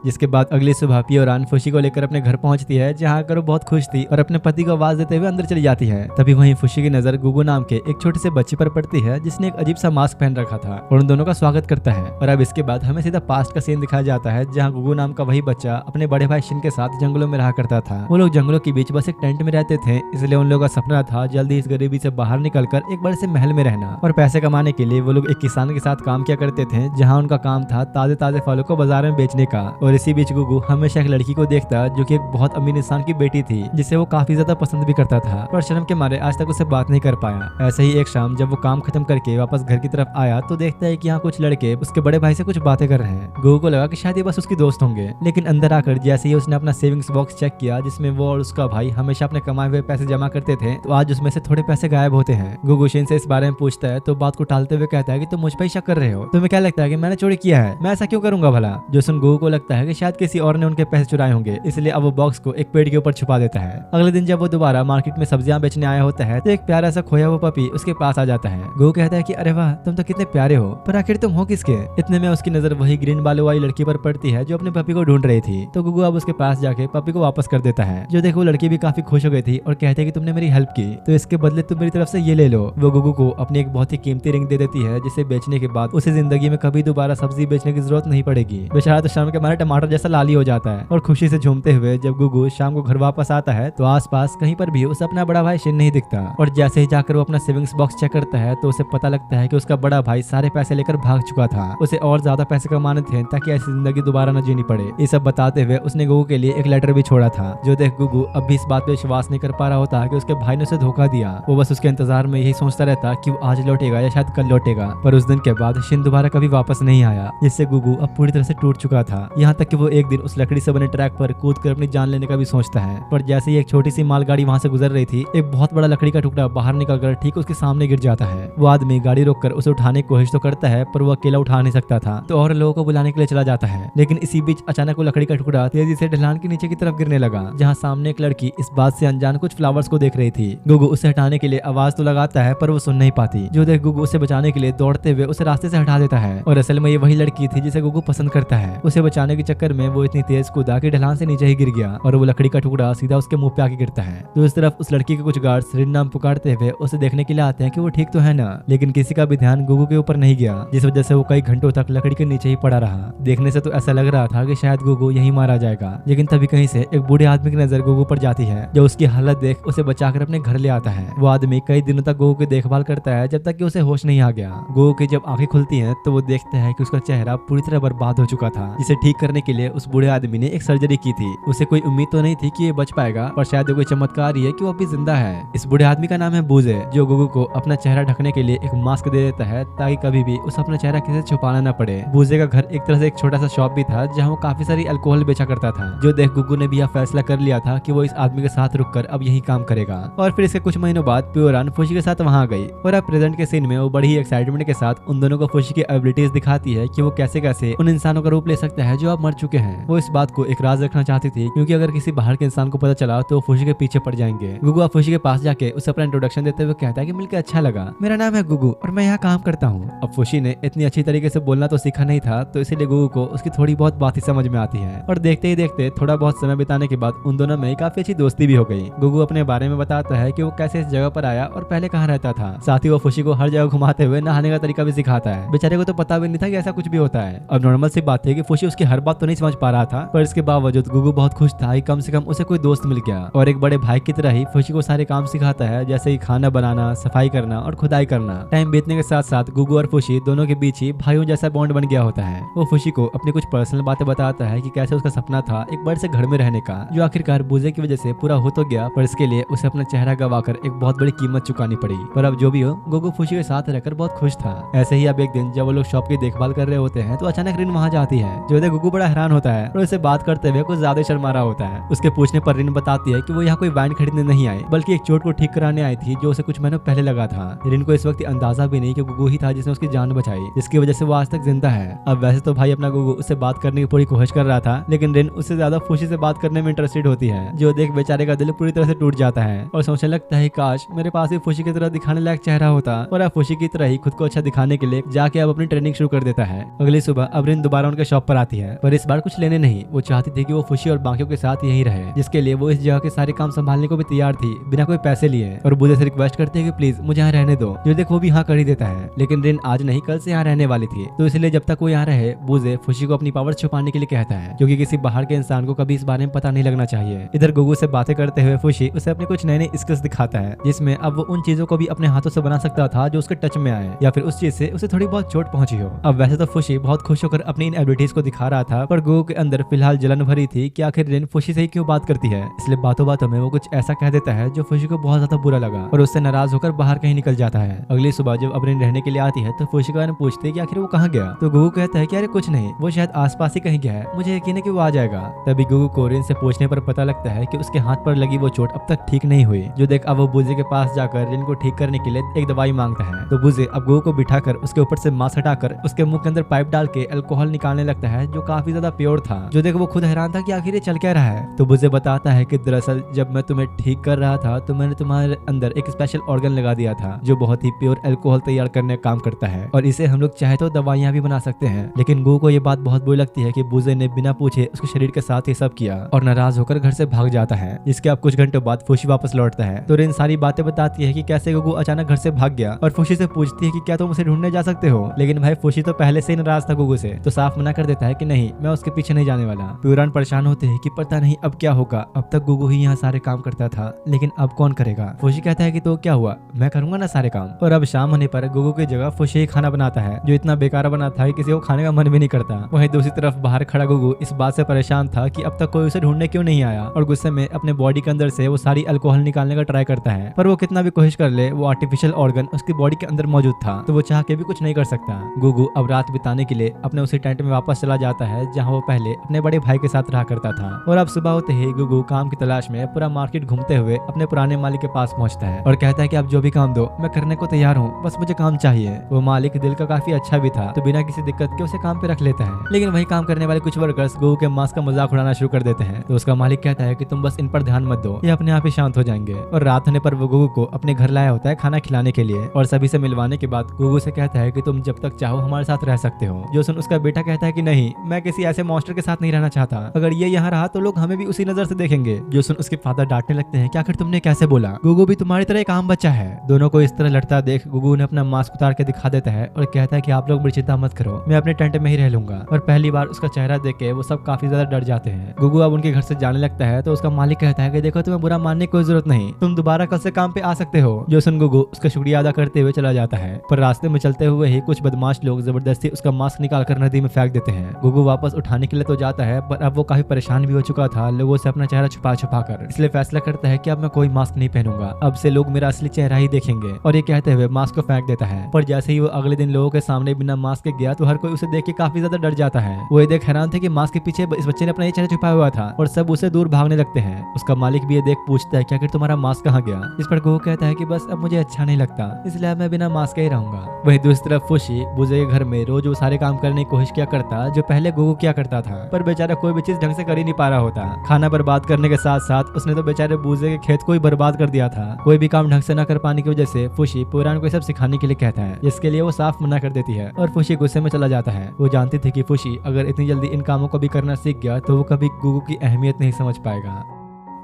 जिसके बाद अगली सुबह प्योरान फुशी को लेकर अपने घर पहुंचती है, जहां आकर वो बहुत खुश थी और अपने पति को आवाज देते हुए अंदर चली जाती है। तभी वहीं फुशी की नजर गुगु नाम के एक छोटे से बच्चे पर पड़ती है जिसने एक अजीब सा मास्क पहन रखा था और उन दोनों का स्वागत करता है। और अब इसके बाद हमें सीधा पास्ट का सीन दिखाया जाता है, जहाँ गुगु नाम का वही बच्चा अपने बड़े भाई शिन के साथ जंगलों में रहा करता था। वो लोग जंगलों के बीच बस एक टेंट में रहते थे, इसलिए उन लोगों का सपना था जल्दी इस गरीबी से बाहर निकलकर एक बड़े से महल में रहना। और पैसे कमाने के लिए वो लोग एक किसान के साथ काम किया करते थे, जहाँ उनका काम था ताजे ताजे फलों को बाजार में बेचने का। और इसी बीच गुगु हमेशा एक लड़की को देखता जो कि एक बहुत अमीर इंसान की बेटी थी, जिसे वो काफी ज्यादा पसंद भी करता था, पर शर्म के मारे आज तक उससे बात नहीं कर पाया। ऐसे ही एक शाम जब वो काम खत्म करके वापस घर की तरफ आया तो देखता है कि यहाँ कुछ लड़के उसके बड़े भाई से कुछ बातें कर रहे हैं। गुगु को लगा कि शायद ये बस उसके दोस्त होंगे, लेकिन अंदर आकर जैसे ही उसने अपना सेविंग्स बॉक्स चेक किया जिसमें वो और उसका भाई हमेशा अपने कमाए हुए पैसे जमा करते थे, तो आज उसमें से थोड़े पैसे गायब होते हैं। गुगु शिन से इस बारे में पूछता है तो बात को टालते हुए कहता है कि तुम मुझ पर ही शक कर रहे हो, तुम्हें क्या लगता है कि मैंने चोरी किया है? मैं ऐसा क्यों करूंगा भला? जो सुन गुगु को लगता है कि शायद किसी और ने उनके पैसे चुराए होंगे, इसलिए अब वो बॉक्स को एक पेड़ के ऊपर छुपा देता है। अगले दिन जब वो दोबारा मार्केट में सब्जियां बेचने आया होता है तो एक प्यारा सा खोया हुआ पपी उसके पास आ जाता है। गुगु कहता है कि अरे वाह, तुम तो कितने प्यारे हो, पर आखिर तुम हो किसके? इतने में उसकी नजर वही ग्रीन बालों वाली लड़की पर पड़ती है जो अपने पपी को ढूंढ रही थी। तो गुगु अब उसके पास जाके पपी को वापस कर देता है। जो देखो लड़की भी काफी खुश हो गई थी और कहते हैं कि तुमने मेरी हेल्प की तो इसके बदले तुम मेरी तरफ से ये ले लो। वो गुगु को अपनी एक बहुत ही कीमती रिंग दे देती है जिसे बेचने के बाद उसे जिंदगी में कभी दोबारा सब्जी बेचने की जरूरत नहीं पड़ेगी। बेचारा तो शाम के मारे टमाटर जैसा लाली हो जाता है और खुशी से झूमते हुए जब गुगु शाम को घर वापस आता है तो आसपास कहीं पर भी उसे अपना बड़ा भाई शिन नहीं दिखता। और जैसे ही जाकर वो अपना सेविंग्स बॉक्स चेक करता है तो उसे पता लगता है कि उसका बड़ा भाई सारे पैसे लेकर भाग चुका था। उसे और ज्यादा पैसे कमाने थे ताकि ऐसी जिंदगी दोबारा न जीनी पड़े। ये सब बताते हुए उसने गुगु के लिए एक लेटर भी छोड़ा था। जो देख गुगु अब भी इस बात पे विश्वास नहीं कर पा रहा होता कि उसके भाई ने उसे धोखा दिया। वो बस उसके इंतजार में यही सोचता रहता कि वो आज लौटेगा या शायद कल लौटेगा। पर उस दिन के बाद शिन दोबारा कभी वापस नहीं आया, जिससे गुगु अब पूरी तरह से टूट चुका था। यहाँ तक कि वो एक दिन उस लकड़ी से बने ट्रैक पर कूद कर अपनी जान लेने का भी सोचता है। पर जैसे ही एक छोटी सी मालगाड़ी वहाँ से गुजर रही थी, एक बहुत बड़ा लकड़ी का टुकड़ा बाहर निकलकर ठीक उसके सामने गिर जाता है। वो आदमी गाड़ी रोककर उसे उठाने की कोशिश तो करता है पर वो अकेला उठा नहीं सकता था, तो और लोगों को बुलाने के लिए चला जाता है। लेकिन इसी बीच अचानक वो लकड़ी का टुकड़ा तेजी से ढलान के नीचे की तरफ गिरने लगा, जहाँ सामने एक लड़की इस बात से अनजान कुछ फ्लावर्स को देख रही थी। गुगु उसे हटाने के लिए आवाज तो लगाता है पर वो सुन नहीं पाती। जो देख गुगु उसे बचाने के लिए दौड़ते हुए उसे रास्ते से हटा देता है। और असल में ये वही लड़की थी जिसे गुगु पसंद करता है। उसे बचाने के चक्कर में वो इतनी तेज कूदा कि ढलान से नीचे ही गिर गया और वो लकड़ी का टुकड़ा सीधा उसके मुंह पे आके गिरता है। तो इस तरफ उस लड़की के कुछ गार्ड्स रिन नाम पुकारते हुए उसे देखने के लिए आते हैं कि वो ठीक तो है ना, लेकिन किसी का भी ध्यान गुगु के ऊपर नहीं गया, जिस वजह से वो कई घंटों तक लकड़ी के नीचे ही पड़ा रहा। देखने से तो ऐसा लग रहा था कि शायद गुगु यही मारा जाएगा, लेकिन तभी कहीं से एक बूढ़े आदमी की नजर गुगु पर जाती है, जो उसकी हालत देख उसे बचाकर अपने घर ले आता है। वो आदमी कई दिनों तक गुगु की देखभाल करता है जब तक कि उसे होश नहीं आ गया। गुगु की जब आंखें खुलती हैं तो वो देखता है कि उसका चेहरा पूरी तरह बर्बाद हो चुका था, जिसे ठीक करने के लिए उस बूढ़े आदमी ने एक सर्जरी की थी। उसे कोई उम्मीद तो नहीं थी कि ये बच पाएगा, पर शायद कोई चमत्कार ही है कि वो अभी जिंदा है। इस बूढ़े आदमी का नाम है बूजे, जो गुगु को अपना चेहरा ढकने के लिए एक मास्क दे देता है ताकि कभी भी उसे अपना चेहरा किसी से छुपाना न पड़े। बूजे का घर एक तरह से एक छोटा सा शॉप भी था जहाँ वो काफी सारी अल्कोहल बेचा करता था। जो देख गुगु ने भी यह फैसला कर लिया था कि वो इस आदमी के साथ रुककर अब यही काम करेगा। और फिर इसके कुछ महीनों बाद प्योरान फुशी के साथ वहाँ गई और अब प्रेजेंट के सीन में वो बड़ी ही एक्साइटमेंट के साथ उन दोनों को फुशी की एबिलिटीज दिखाती है कि वो कैसे कैसे उन इंसानों का रूप ले सकता है जो अब मर चुके हैं। वो इस बात को एक राज रखना चाहती थी क्योंकि अगर किसी बाहर के इंसान को पता चला तो फुशी के पीछे पड़ जाएंगे। गुगु अब फुशी के पास जाके उसे अपना इंट्रोडक्शन देते हुए कहता है कि मिलकर अच्छा लगा, मेरा नाम है गुगु और मैं यहाँ काम करता हूँ। अब फुशी ने इतनी अच्छी तरीके से बोलना तो सीखा नहीं था, तो इसीलिए गुगु को उसकी थोड़ी बहुत बात ही समझ में आती है। और देखते ही देखते थोड़ा बहुत समय बिताने के बाद उन दोनों में काफी अच्छी दोस्ती भी हो गई। गुगु अपने बारे में बताता है कि वो कैसे इस जगह पर आया और पहले कहाँ रहता था। साथ ही वो फुशी को हर जगह घुमाते हुए नहाने का तरीका भी सिखाता है। बेचारे को तो पता भी नहीं था कि ऐसा कुछ भी होता है। अब नॉर्मल सी बात है कि फुशी उसकी हर बात तो नहीं समझ पा रहा था, पर इसके बावजूद गुगु बहुत खुश था कि कम से कम उसे कोई दोस्त मिल गया। और एक बड़े भाई की तरह ही फुशी को सारे काम सिखाता है, जैसे कि खाना बनाना, सफाई करना और खुदाई करना। टाइम बीतने के साथ साथ गुगु और फुशी दोनों के बीच ही भाइयों जैसा बॉन्ड बन गया होता है। वो फुशी को अपनी कुछ पर्सनल बातें बताता है कि कैसे उसका सपना था एक बड़े से घर में रहने का, जो आखिरकार बूजे की वजह से पूरा हो तो गया, पर इसके लिए उसे अपना चेहरा गवाकर एक बहुत बड़ी कीमत चुकानी पड़ी। पर अब जो भी हो, गुगु फुशी के साथ रहकर बहुत खुश था। ऐसे ही अब एक दिन जब वो लोग शॉप की देखभाल कर रहे होते हैं तो अचानक रिन वहाँ जाती है। जो देख गुगु बड़ा हैरान होता है और उसे बात करते हुए कुछ ज्यादा शर्मा रहा होता है। उसके पूछने पर रिन बताती है कि वो यहाँ कोई वाइन खरीदने नहीं आई, बल्कि एक चोट को ठीक कराने आई थी जो उसे कुछ महीनों पहले लगा था। रिन को इस वक्त अंदाजा भी नहीं कि गुगु ही था जिसने उसकी जान बचाई, जिसकी वजह से वो आज तक जिंदा है। अब वैसे तो भाई अपना गुगु उससे बात करने की पूरी कोशिश कर रहा था, लेकिन रिन उससे ज्यादा फुशी से बात करने में इंटरेस्टेड होती है। जो देख बेचारे का दिल पूरी तरह से टूट जाता है और सोचने लगता है काश मेरे पास भी फुशी की तरह दिखाने लायक चेहरा होता, और अब फुशी की तरह ही खुद को अच्छा दिखाने के लिए जाके अब अपनी ट्रेनिंग शुरू कर देता है। अगली सुबह अब रिन दोबारा उनके शॉप पर आती है, पर इस बार कुछ लेने नहीं। वो चाहती थी कि वो फुशी और बाकियों के साथ यहीं रहे, जिसके लिए वो इस जगह के सारे काम संभालने को भी तैयार थी बिना कोई पैसे लिए। और बूझे से रिक्वेस्ट करते हैं कि प्लीज मुझे यहाँ रहने दो। जो देख वो भी हाँ कर ही देता है, लेकिन रिन आज नहीं कल से यहाँ रहने वाली थी, तो इसलिए जब तक वो यहाँ रहे बूझे फुशी को अपनी पावर छुपाने के लिए कहता है, क्योंकि किसी बाहर के इंसान को कभी इस बारे में पता नहीं लगना चाहिए। इधर गुगु से बातें करते हुए फुशी उसे अपने कुछ नए नए स्किल्स दिखाता है, जिसमें अब वो उन चीजों को भी अपने हाथों से बना सकता था जो उसके टच में आए, या फिर उस चीज से उसे थोड़ी बहुत चोट पहुंची हो। अब वैसे तो फुशी बहुत खुश होकर अपनी इन एबिलिटीज को दिखा रहा था था, पर गुगु के अंदर फिलहाल जलन भरी थी कि आखिर रिन फुशी से ही क्यों बात करती है। इसलिए बातों बातों में वो कुछ ऐसा कह देता है जो फुशी को बहुत ज्यादा बुरा लगा और उससे नाराज होकर बाहर कहीं निकल जाता है। अगली सुबह जब अब रिन रहने के लिए आती है तो फुशिका ने पूछती है कि आखिर वो कहाँ गया। तो गुगु कहता है कि अरे कुछ नहीं, वो शायद आसपास ही कहीं गया है, मुझे यकीन है कि वो आ जाएगा। तभी गुगु को रिन से पूछने पर पता लगता है कि उसके हाथ पर लगी वो चोट अब तक ठीक नहीं हुई। जो देख अब वो बुजे के पास जाकर रिन को ठीक करने के लिए एक दवाई मांगता है। तो बुजे अब गुगु को बिठाकर उसके ऊपर से मास्क हटाकर उसके मुंह के अंदर पाइप डाल के अल्कोहल निकालने लगता है जो काफी ज्यादा प्योर था। जो देख वो खुद हैरान था कि आखिर ये चल क्या रहा है। तो बुजे बताता है कि दरअसल जब मैं तुम्हें ठीक कर रहा था तो मैंने तुम्हारे अंदर एक स्पेशल ऑर्गन लगा दिया था जो बहुत ही प्योर अल्कोहल तैयार करने का काम करता है और इसे हम लोग चाहे तो दवाइयां भी बना सकते हैं। लेकिन गुगु को ये बात बहुत बुरी लगती है कि बुजे ने बिना पूछे उसके शरीर के साथ ये सब किया और नाराज होकर घर से भाग जाता है। इसके अब कुछ घंटों बाद फुशी वापस लौटता है तो रिन सारी बातें बताती है कि कैसे गुगु अचानक घर से भाग गया और फुशी से पूछती है कि क्या तुम उसे ढूंढने जा सकते हो। लेकिन भाई फुशी तो पहले से ही नाराज था गुगु से, तो साफ मना कर देता है कि नहीं, मैं उसके पीछे नहीं जाने वाला। प्यूरान परेशान होते हैं कि पता नहीं अब क्या होगा, अब तक गुगु ही यहाँ सारे काम करता था लेकिन अब कौन करेगा। फुशी कहता है कि तो क्या हुआ, मैं करूंगा ना सारे काम। और अब शाम होने पर गुगु की जगह फुशी ही खाना बनाता है जो इतना बेकार बना था कि किसी को खाने का मन भी नहीं करता। वहीं दूसरी तरफ बाहर खड़ा गुगु इस बात से परेशान था कि अब तक कोई उसे ढूंढने क्यों नहीं आया और गुस्से में अपने बॉडी के अंदर से वो सारी अल्कोहल निकालने का ट्राई करता है, पर वो कितना भी कोशिश कर ले वो आर्टिफिशियल ऑर्गन उसकी बॉडी के अंदर मौजूद था तो वो चाह के भी कुछ नहीं कर सकता। गुगु अब रात बिताने के लिए अपने उसी टेंट में वापस चला जाता है जहाँ वो पहले अपने बड़े भाई के साथ रहा करता था। और अब सुबह होते ही गुगु काम की तलाश में पूरा मार्केट घूमते हुए अपने पुराने मालिक के पास पहुंचता है और कहता है कि आप जो भी काम दो मैं करने को तैयार हूँ, बस मुझे काम चाहिए। वो मालिक दिल का काफी अच्छा भी था तो बिना किसी दिक्कत के उसे काम पे रख लेता है। लेकिन वही काम करने वाले कुछ वर्कर्स गुगु के मास्क का मजाक उड़ाना शुरू कर देते हैं तो उसका मालिक कहता है कि तुम बस इन पर ध्यान मत दो, ये अपने आप ही शांत हो जाएंगे। और रात होने पर वो गुगु को अपने घर लाया होता है खाना खिलाने के लिए और सभी से मिलवाने के बाद गुगु से कहता है कि तुम जब तक चाहो हमारे साथ रह सकते हो। जो सुन उसका बेटा कहता है कि नहीं, मैं किसी ऐसे मॉन्स्टर के साथ नहीं रहना चाहता, अगर ये यहाँ रहा तो लोग हमें भी उसी नजर से देखेंगे। जो सुन उसके फादर डांटने लगते हैं कि आखिर तुमने कैसे बोला, गुगु भी तुम्हारी तरह एक आम बच्चा है। दोनों को इस तरह लड़ता देख गुगु ने अपना मास्क उतार के दिखा देता है और कहता है कि आप लोग मेरी चिंता मत करो, मैं अपने टेंट में ही रह लूंगा। और पहली बार उसका चेहरा देख के वो सब काफी ज्यादा डर जाते हैं। गुगु अब उनके घर से जाने लगता है तो उसका मालिक कहता है कि देखो तुम्हें बुरा मानने की कोई जरूरत नहीं, तुम दोबारा कल से काम पे आ सकते हो। जो सुन गुगु उसका शुक्रिया अदा करते हुए चला जाता है, पर रास्ते में चलते हुए ही कुछ बदमाश लोग जबरदस्ती उसका मास्क निकाल कर नदी में फेंक देते हैं। गुगु वापस उठाने के लिए तो जाता है पर अब वो काफी परेशान भी हो चुका था लोगों से अपना चेहरा छुपा छुपा कर, इसलिए फैसला करता है कि अब मैं कोई मास्क नहीं पहनूंगा, अब से लोग मेरा असली चेहरा ही देखेंगे। और ये कहते हुए मास्क को फेंक देता है। पर जैसे ही वो अगले दिन लोगों के सामने बिना मास्क के गया तो हर कोई उसे देख के काफी ज्यादा डर जाता है। वो ये देख हैरान थे कि मास्क के पीछे इस बच्चे ने अपना ये चेहरा छुपाया हुआ था और सब उसे दूर भागने लगते हैं। उसका मालिक भी ये देख पूछता है कि आखिर तुम्हारा मास्क कहाँ गया। इस पर गुगु कहता है कि बस अब मुझे अच्छा नहीं लगता, इसलिए मैं बिना मास्क के ही रहूंगा। वहीं दूसरी तरफ फुशी बुजे के घर में रोज वो सारे काम करने की कोशिश किया करता जो पहले गुगु किया करता था, पर बेचारा कोई भी चीज ढंग से कर ही नहीं पा रहा होता। खाना बर्बाद करने के साथ साथ उसने तो बेचारे बुजे के खेत को ही बर्बाद कर दिया था। कोई भी काम ढंग से न कर पाने की वजह से फुशी पुरान को सब सिखाने के लिए कहता है, जिसके लिए वो साफ मना कर देती है और फुशी गुस्से में चला जाता है। वो जानती थी कि फुशी अगर इतनी जल्दी इन कामों को भी करना सीख गया तो वो कभी गुगु की अहमियत नहीं समझ पाएगा।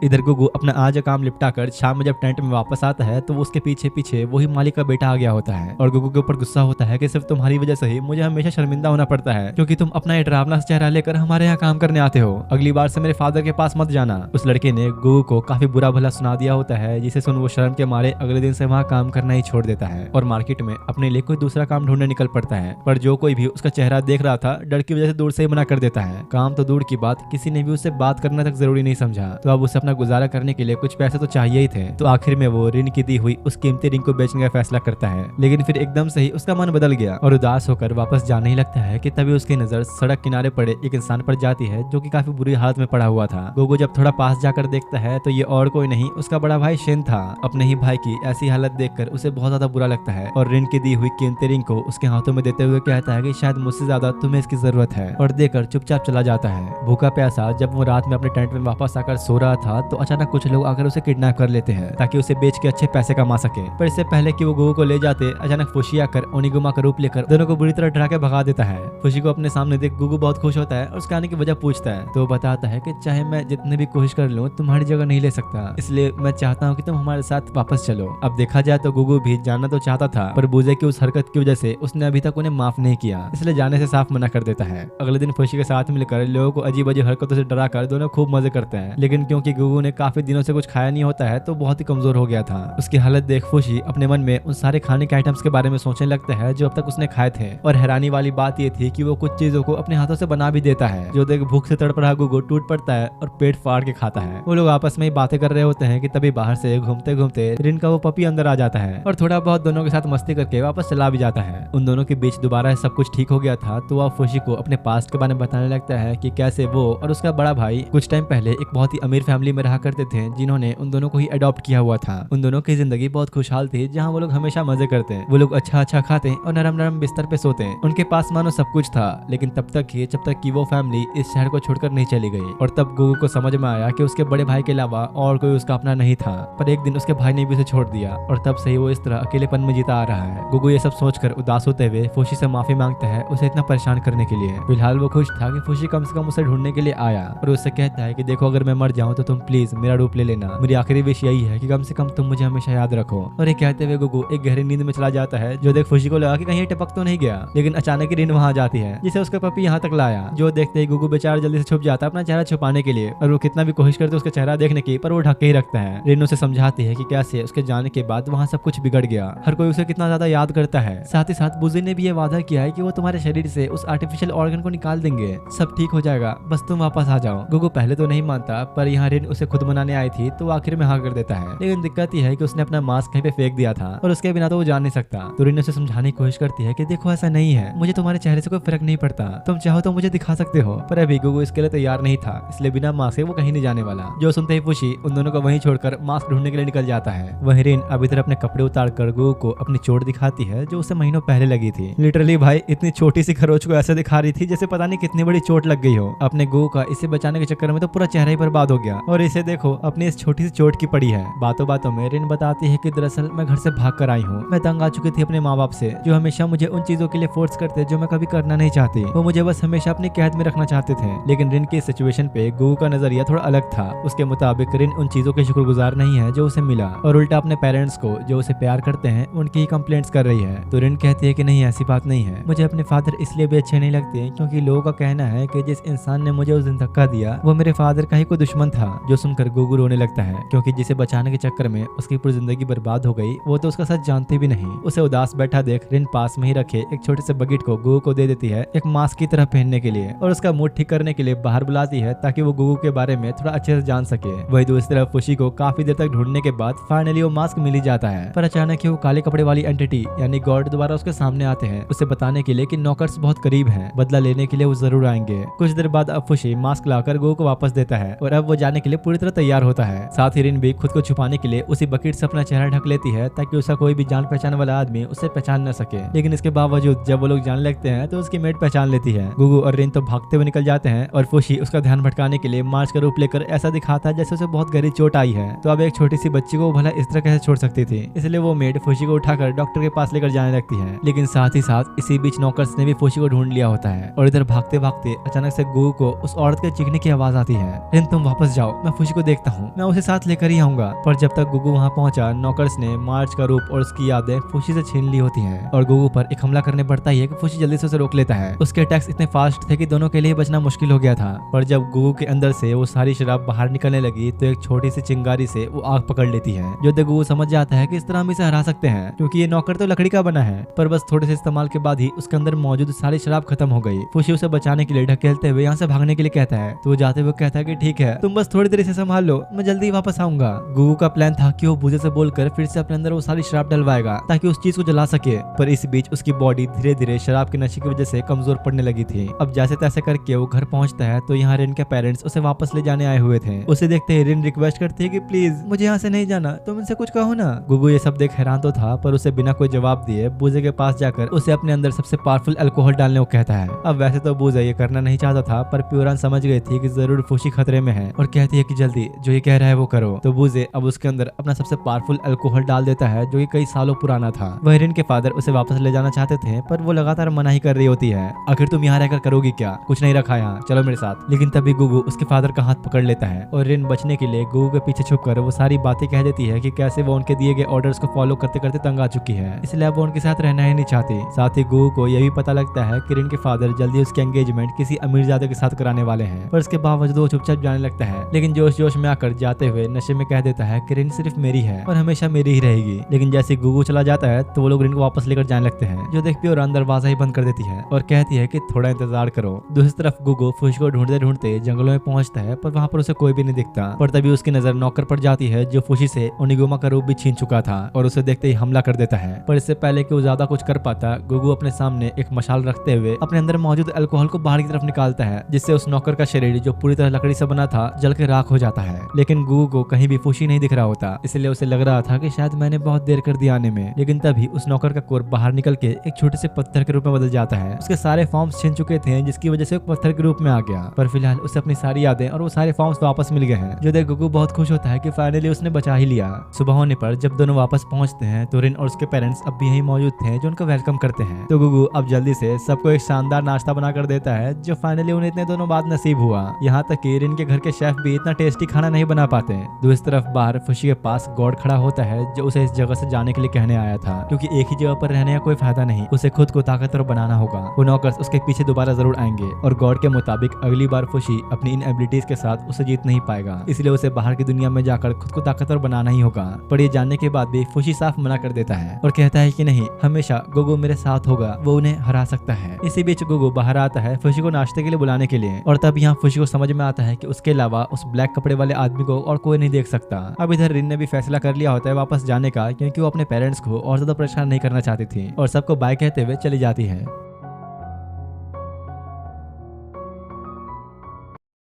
इधर गुगु अपना आज काम निपटा कर शाम में जब टेंट में वापस आता है तो उसके पीछे पीछे वही मालिक का बेटा आ गया होता है और गुगु के ऊपर गुस्सा होता है कि सिर्फ तुम्हारी वजह से ही मुझे हमेशा शर्मिंदा होना पड़ता है क्योंकि तुम अपना ये डरावना चेहरा लेकर हमारे यहाँ काम करने आते हो। अगली बार से मेरे फादर के पास मत जाना। उस लड़के ने गुगु को काफी बुरा भला सुना दिया होता है, जिसे सुन वो शर्म के मारे अगले दिन से वहाँ काम करना ही छोड़ देता है और मार्केट में अपने लिए कोई दूसरा काम ढूंढने निकल पड़ता है। पर जो कोई भी उसका चेहरा देख रहा था डर की वजह से दूर से ही मना कर देता है। काम तो दूर की बात, किसी ने भी उससे बात करना तक जरूरी नहीं समझा। तो अब उसे अपना गुजारा करने के लिए कुछ पैसे तो चाहिए ही थे। तो आखिर में वो रिन की दी हुई उस कीमती रिंग को बेचने का फैसला करता है, लेकिन फिर एकदम से ही उसका मन बदल गया और उदास होकर वापस जाने ही लगता है कि तभी उसकी नजर सड़क किनारे पड़े एक इंसान पर जाती है जो कि काफी बुरी हालत में पड़ा हुआ था। गुगु जब थोड़ा पास जाकर देखता है तो ये और कोई नहीं उसका बड़ा भाई शिन था। अपने ही भाई की ऐसी हालत देखकर उसे बहुत ज्यादा बुरा लगता है और रिन की दी हुई कीमती रिंग को उसके हाथों में देते हुए कहता है कि शायद मुझसे ज्यादा तुम्हें इसकी जरूरत है और देकर चुपचाप चला जाता है। भूखा प्यासा जब वो रात में अपने टेंट में वापस आकर सो रहा था तो अचानक कुछ लोग आकर उसे किडनैप कर लेते हैं ताकि उसे बेच के अच्छे पैसे कमा सके। पर इससे पहले कि वो गुगु को ले जाते अचानक फुशी आकर ओनिगुमा का रूप लेकर दोनों को बुरी तरह डरा के भगा देता है। फुशी को अपने सामने देख गुगु बहुत खुश होता है और उसके आने की वजह पूछता है तो वो बताता है कि चाहे मैं जितनी भी कोशिश कर लूं तुम्हारी जगह नहीं ले सकता, इसलिए मैं चाहता हूँ कि तुम हमारे साथ वापस चलो। अब देखा जाए तो गुगु भी जाना तो चाहता था पर बुजे की उस हरकत की वजह से उसने अभी तक उन्हें माफ नहीं किया, इसलिए जाने से साफ मना कर देता है। अगले दिन फुशी के साथ मिलकर लोगों को अजीब अजीब हरकतों से डरा कर दोनों खूब मजे करते हैं, लेकिन क्योंकि गुगू ने काफी दिनों से कुछ खाया नहीं होता है तो बहुत ही कमजोर हो गया था। उसकी हालत देख फुशी अपने मन में उन सारे खाने के आइटम्स के बारे में सोचने लगता है जो अब तक उसने खाए थे। और हैरानी वाली बात ये थी कि वो कुछ चीजों को अपने हाथों से बना भी देता है, जो देख भूख से तड़प रहा गुगू टूट पड़ता है और पेट फाड़ के खाता है। वो लोग आपस में ही बातें कर रहे होते हैं कि तभी बाहर से घूमते घूमते रिन का वो पपी अंदर आ जाता है और थोड़ा बहुत दोनों के साथ मस्ती करके वापस चला भी जाता है। उन दोनों के बीच दोबारा सब कुछ ठीक हो गया था तो वह फुशी को अपने पास्ट के बारे में बताने लगता है कि कैसे वो और उसका बड़ा भाई कुछ टाइम पहले एक बहुत ही अमीर फैमिली में रहा करते थे जिन्होंने उन दोनों को ही अडॉप्ट किया हुआ था। उन दोनों की जिंदगी बहुत खुशहाल थी जहाँ वो लोग हमेशा मजे करते। वो लोग अच्छा अच्छा खाते और नरम नरम बिस्तर पे सोते। उनके पास मानो सब कुछ था, लेकिन तब तक ही जब तक कि वो फैमिली इस शहर को छोड़कर नहीं चली गई। और तब गुगू को समझ में आया कि उसके बड़े भाई के अलावा और कोई उसका अपना नहीं था। पर एक दिन उसके भाई ने भी उसे छोड़ दिया और तब से ही वो इस तरह अकेलेपन में जीता आ रहा है। गुगू ये सब सोचकर उदास होते हुए फुशी से माफी मांगता है उसे इतना परेशान करने के लिए। फिलहाल वो खुश था कि फुशी कम से कम उसे ढूंढने के लिए आया और उससे कहता है कि देखो अगर मैं मर जाऊं तो तुम प्लीज मेरा रूप ले लेना। मेरी आखिरी विश यही है कि कम से कम तुम मुझे हमेशा याद रखो। और ये कहते हुए गुगू एक गहरी नींद में चला जाता है, जो देख फुशी को लगा कि कहीं टपक तो नहीं गया। लेकिन अचानक ही रिन वहां जाती है जिसे उसका पपी यहाँ तक लाया, जो देखते ही गुगू बेचारा जल्दी से छुप जाता है अपना चेहरा छुपाने के लिए। और वो कितना भी कोशिश करते उसका चेहरा देखने की, पर वो ढक के ही रखता है। रिन उसे समझाती है कि कैसे उसके जाने के बाद वहाँ सब कुछ बिगड़ गया, हर कोई उसे कितना ज्यादा याद करता है। साथ ही साथ बुजी ने भी ये वादा किया है कि वो तुम्हारे शरीर से उस आर्टिफिशियल ऑर्गन को निकाल देंगे, सब ठीक हो जाएगा, बस तुम वापस आ जाओ। गुगू पहले तो नहीं मानता, पर यहाँ रिन उसे खुद मनाने आई थी तो आखिर में हाँ कर देता है। लेकिन दिक्कत यह है कि उसने अपना मास्क कहीं पे फेंक दिया था और उसके बिना तो वो जान नहीं सकता। तो रिन उसे समझाने की कोशिश करती है कि देखो ऐसा नहीं है, मुझे तुम्हारे चेहरे से कोई फर्क नहीं पड़ता, तुम चाहो तो मुझे दिखा सकते हो। पर अभी गुगू इसके लिए तैयार नहीं था, इसलिए बिना मास्क के वो कहीं नहीं जाने वाला। जो सुनते ही फुशी उन दोनों को वहीं छोड़कर मास्क ढूंढने के लिए निकल जाता है। वहीं रिन अभी तरह अपने कपड़े उतार कर गुगू को अपनी चोट दिखाती है जो उसे महीनों पहले लगी थी। लिटरली भाई इतनी छोटी सी खरोच को ऐसे दिखा रही थी जैसे पता नहीं कितनी बड़ी चोट लग गई हो। अपने गुगू का इसे बचाने के चक्कर में तो पूरा चेहरा ही बर्बाद हो गया और इसे देखो अपनी इस छोटी सी चोट की पड़ी है। बातों बातों में रिन बताती है कि दरअसल मैं घर से भाग कर आई हूँ। मैं तंग आ चुकी थी अपने माँ बाप से, जो हमेशा मुझे उन चीजों के लिए फोर्स करते जो मैं कभी करना नहीं चाहती। वो मुझे बस हमेशा अपनी कैद में रखना चाहते थे। लेकिन रिन की सिचुएशन पे गुगू का नजरिया थोड़ा अलग था। उसके मुताबिक रिन उन चीजों के शुक्रगुजार नहीं है जो उसे मिला और उल्टा अपने पेरेंट्स को जो उसे प्यार करते हैं उनकी ही कंप्लेंट्स कर रही है। तो रिन कहती है कि नहीं ऐसी बात नहीं है, मुझे अपने फादर इसलिए भी अच्छे नहीं लगते क्योंकि लोगों का कहना है कि जिस इंसान ने मुझे उस दिन धक्का दिया वो मेरे फादर का ही कोई दुश्मन था। जो सुनकर गुगू रोने लगता है क्योंकि जिसे बचाने के चक्कर में उसकी पूरी जिंदगी बर्बाद हो गई वो तो उसका सच जानते भी नहीं। उसे उदास बैठा देख रिन पास में ही रखे एक छोटे से बकेट को गुगू को दे देती है एक मास्क की तरह पहनने के लिए और उसका मूड ठीक करने के लिए बाहर बुलाती है ताकि वो गुगू के बारे में थोड़ा अच्छे से जान सके। वही दूसरी तरफ फुशी को काफी देर तक ढूंढने के बाद फाइनली वो मास्क मिल ही जाता है। पर अचानक ही वो काले कपड़े वाली एंटिटी यानी गॉड दोबारा उसके सामने आते हैं उसे बताने के लिए कि नौकर्स बहुत करीब हैं, बदला लेने के लिए वो जरूर आएंगे। कुछ देर बाद अब फुशी मास्क लाकर गुगू को वापस देता है और अब वो जाने के लिए पूरी तरह तैयार होता है। साथ ही रिन भी खुद को छुपाने के लिए उसी बकेट से अपना चेहरा ढक लेती है ताकि उसका कोई भी जान पहचान वाला आदमी उसे पहचान न सके। लेकिन इसके बावजूद जब वो लोग जाने लगते हैं तो उसकी मेड पहचान लेती है। गुगू और रिन तो भागते हुए निकल जाते हैं और फुशी उसका ध्यान भटकाने के लिए मार्च का रूप लेकर ऐसा दिखाता है जैसे उसे बहुत गहरी चोट आई है। तो अब एक छोटी सी बच्ची को भला इस तरह कैसे छोड़ सकती थी, इसलिए वो मेड फुशी को उठाकर डॉक्टर के पास लेकर जाने लगती है। लेकिन साथ ही साथ इसी बीच नौकर्स ने भी फुशी को ढूंढ लिया होता है और इधर भागते भागते अचानक से गुगू को उस औरत के चीखने की आवाज आती है, रिन तुम वापस जाओ, मैं फुशी को देखता हूँ, मैं उसे साथ लेकर ही आऊंगा। पर जब तक गुगू वहाँ पहुंचा नौकर्स ने मार्च का रूप और उसकी यादें फुशी से छीन ली होती हैं और गुगू पर एक हमला करने पड़ता ही है कि फुशी जल्दी से उसे रोक लेता है। उसके अटैक्स इतने फास्ट थे कि दोनों के लिए बचना मुश्किल हो गया था। पर जब गुगू के अंदर से वो सारी शराब बाहर निकलने लगी तो एक छोटी सी चिंगारी से वो आग पकड़ लेती है, जो देख गुगू समझ जाता है कि इस तरह हम इसे हरा सकते हैं क्योंकि ये नौकर तो लकड़ी का बना है। पर बस थोड़े से इस्तेमाल के बाद ही उसके अंदर मौजूद सारी शराब खत्म हो गई। फुशी उसे बचाने के लिए ढकेलते हुए यहाँ से भागने के लिए कहता है तो वो जाते हुए कहता है कि ठीक है तुम बस थोड़ी देर इसे संभाल लो, मैं जल्दी वापस आऊंगा। गुगू का प्लान था कि वो बूझे से बोलकर फिर से अपने अंदर वो सारी शराब डलवाएगा ताकि उस चीज को जला सके। पर इस बीच उसकी बॉडी धीरे धीरे शराब के नशे की वजह से कमजोर पड़ने लगी थी। अब जैसे तैसे करके वो घर पहुंचता है तो यहाँ रिन के पेरेंट्स उसे वापस ले जाने आए हुए थे। उसे देखते ही रिन रिक्वेस्ट करती है कि प्लीज मुझे यहाँ से नहीं जाना, तुम इनसे कुछ कहो ना। गुगू ये सब देख हैरान तो था पर उसे बिना कोई जवाब दिए बूजे के पास जाकर उसे अपने अंदर सबसे पावरफुल अल्कोहल डालने को कहता है। अब वैसे तो बूजा ये करना नहीं चाहता था पर प्यूरान समझ गई थी कि जरूर फुशी खतरे में है और कहती है कि जल्दी जो ये कह रहा है वो करो। तो बूजे अब उसके अंदर अपना सबसे पावरफुल अल्कोहल डाल देता है जो कि कई सालों पुराना था। वह रिन के फादर उसे वापस ले जाना चाहते थे पर वो लगातार मना ही कर रही होती है। आखिर तुम यहाँ रहकर करोगी क्या, कुछ नहीं रखा यहाँ, चलो मेरे साथ। लेकिन तभी गुगू उसके फादर का हाथ पकड़ लेता है और रिन बचने के लिए गुगू के पीछे छुपकर वो सारी बातें कह देती है कि कैसे वो उनके दिए गए ऑर्डर्स को फॉलो करते करते तंग आ चुकी है, इसलिए अब वो उनके साथ रहना ही नहीं चाहती। साथ ही गुगू को यह भी पता लगता है कि रिन के फादर जल्दी उसकी एंगेजमेंट किसी अमीरजादे के साथ कराने वाले हैं, पर इसके बावजूद वो चुपचाप जाने लगता है। लेकिन जोश जोश में आकर जाते हुए नशे में कह देता है कि रिन सिर्फ मेरी है और हमेशा मेरी ही रहेगी। लेकिन जैसे गुगू चला जाता है तो वो लोग रिन को वापस लेकर जाने लगते हैं, जो देखती है और दरवाजा ही बंद कर देती है और कहती है कि थोड़ा इंतजार करो। दूसरी तरफ गुगू फुशी को ढूंढते ढूंढते जंगलों में पहुंचता है, पर वहाँ पर उसे कोई भी नहीं दिखता। पर तभी उसकी नजर नौकर पर जाती है जो फुशी से ओनिगुमा का रूप भी छीन चुका था और उसे देखते ही हमला कर देता है। पर इससे पहले कि वो ज्यादा कुछ कर पाता, गुगू अपने सामने एक मशाल रखते हुए अपने अंदर मौजूद अल्कोहल को बाहर की तरफ निकालता है, जिससे उस नौकर का शरीर जो पूरी तरह लकड़ी से बना था जल के राख हो जाता है। लेकिन गुगू को कहीं भी फुशी नहीं दिख रहा होता, इसलिए उसे लग रहा था कि शायद मैंने बहुत देर कर दी आने में। लेकिन तभी उस नौकर का कोर बाहर निकल के एक छोटे से पत्थर के रूप में बदल जाता है। उसके सारे फॉर्म्स छिन चुके थे, जिसकी वजह से पत्थर के रूप में आ गया। पर फिलहाल उसे अपनी सारी यादें और वो सारे फॉर्म्स वापस मिल गए हैं, जो देख गुगू बहुत खुश होता है कि फाइनली उसने बचा ही लिया। सुबह होने पर जब दोनों वापस पहुंचते हैं तो रिन और उसके पेरेंट्स अब भी यहीं मौजूद थे, जो उनका वेलकम करते हैं। तो गुगू अब जल्दी से सबको एक शानदार नाश्ता बना कर देता है, जो फाइनली उन्हें इतने दोनों बाद नसीब हुआ। यहाँ तक कि रिन के घर के शेफ भी इतना टेस्टी खाना नहीं बना पाते। दूसरी तरफ बाहर फुशी के पास गॉड खड़ा होता है, जो उसे इस जगह से जाने के लिए कहने आया था, क्योंकि एक ही जगह पर रहने का कोई फायदा नहीं, उसे खुद को ताकतवर बनाना होगा। वो नौकर्स उसके पीछे दोबारा जरूर आएंगे और गॉड के मुताबिक अगली बार फुशी अपनी इन एबिलिटीज के साथ उसे जीत नहीं पाएगा, इसलिए उसे बाहर की दुनिया में जाकर खुद को ताकतवर बनाना ही होगा। पर ये जानने के बाद भी फुशी साफ मना कर देता है और कहता है कि नहीं, हमेशा गुगू मेरे साथ होगा, वो उन्हें हरा सकता है। इसी बीच गुगू बाहर आता है फुशी को नाश्ते के लिए बुलाने के लिए, और तब यहाँ फुशी को समझ में आता है कि उसके अलावा उस ब्लैक कपड़े वाले आदमी को और कोई नहीं देख सकता। अब इधर रिन ने भी फैसला कर लिया होता है वापस जाने का, क्योंकि वो अपने पेरेंट्स को और ज्यादा परेशान नहीं करना चाहती थी और सबको बाय कहते हुए चली जाती है।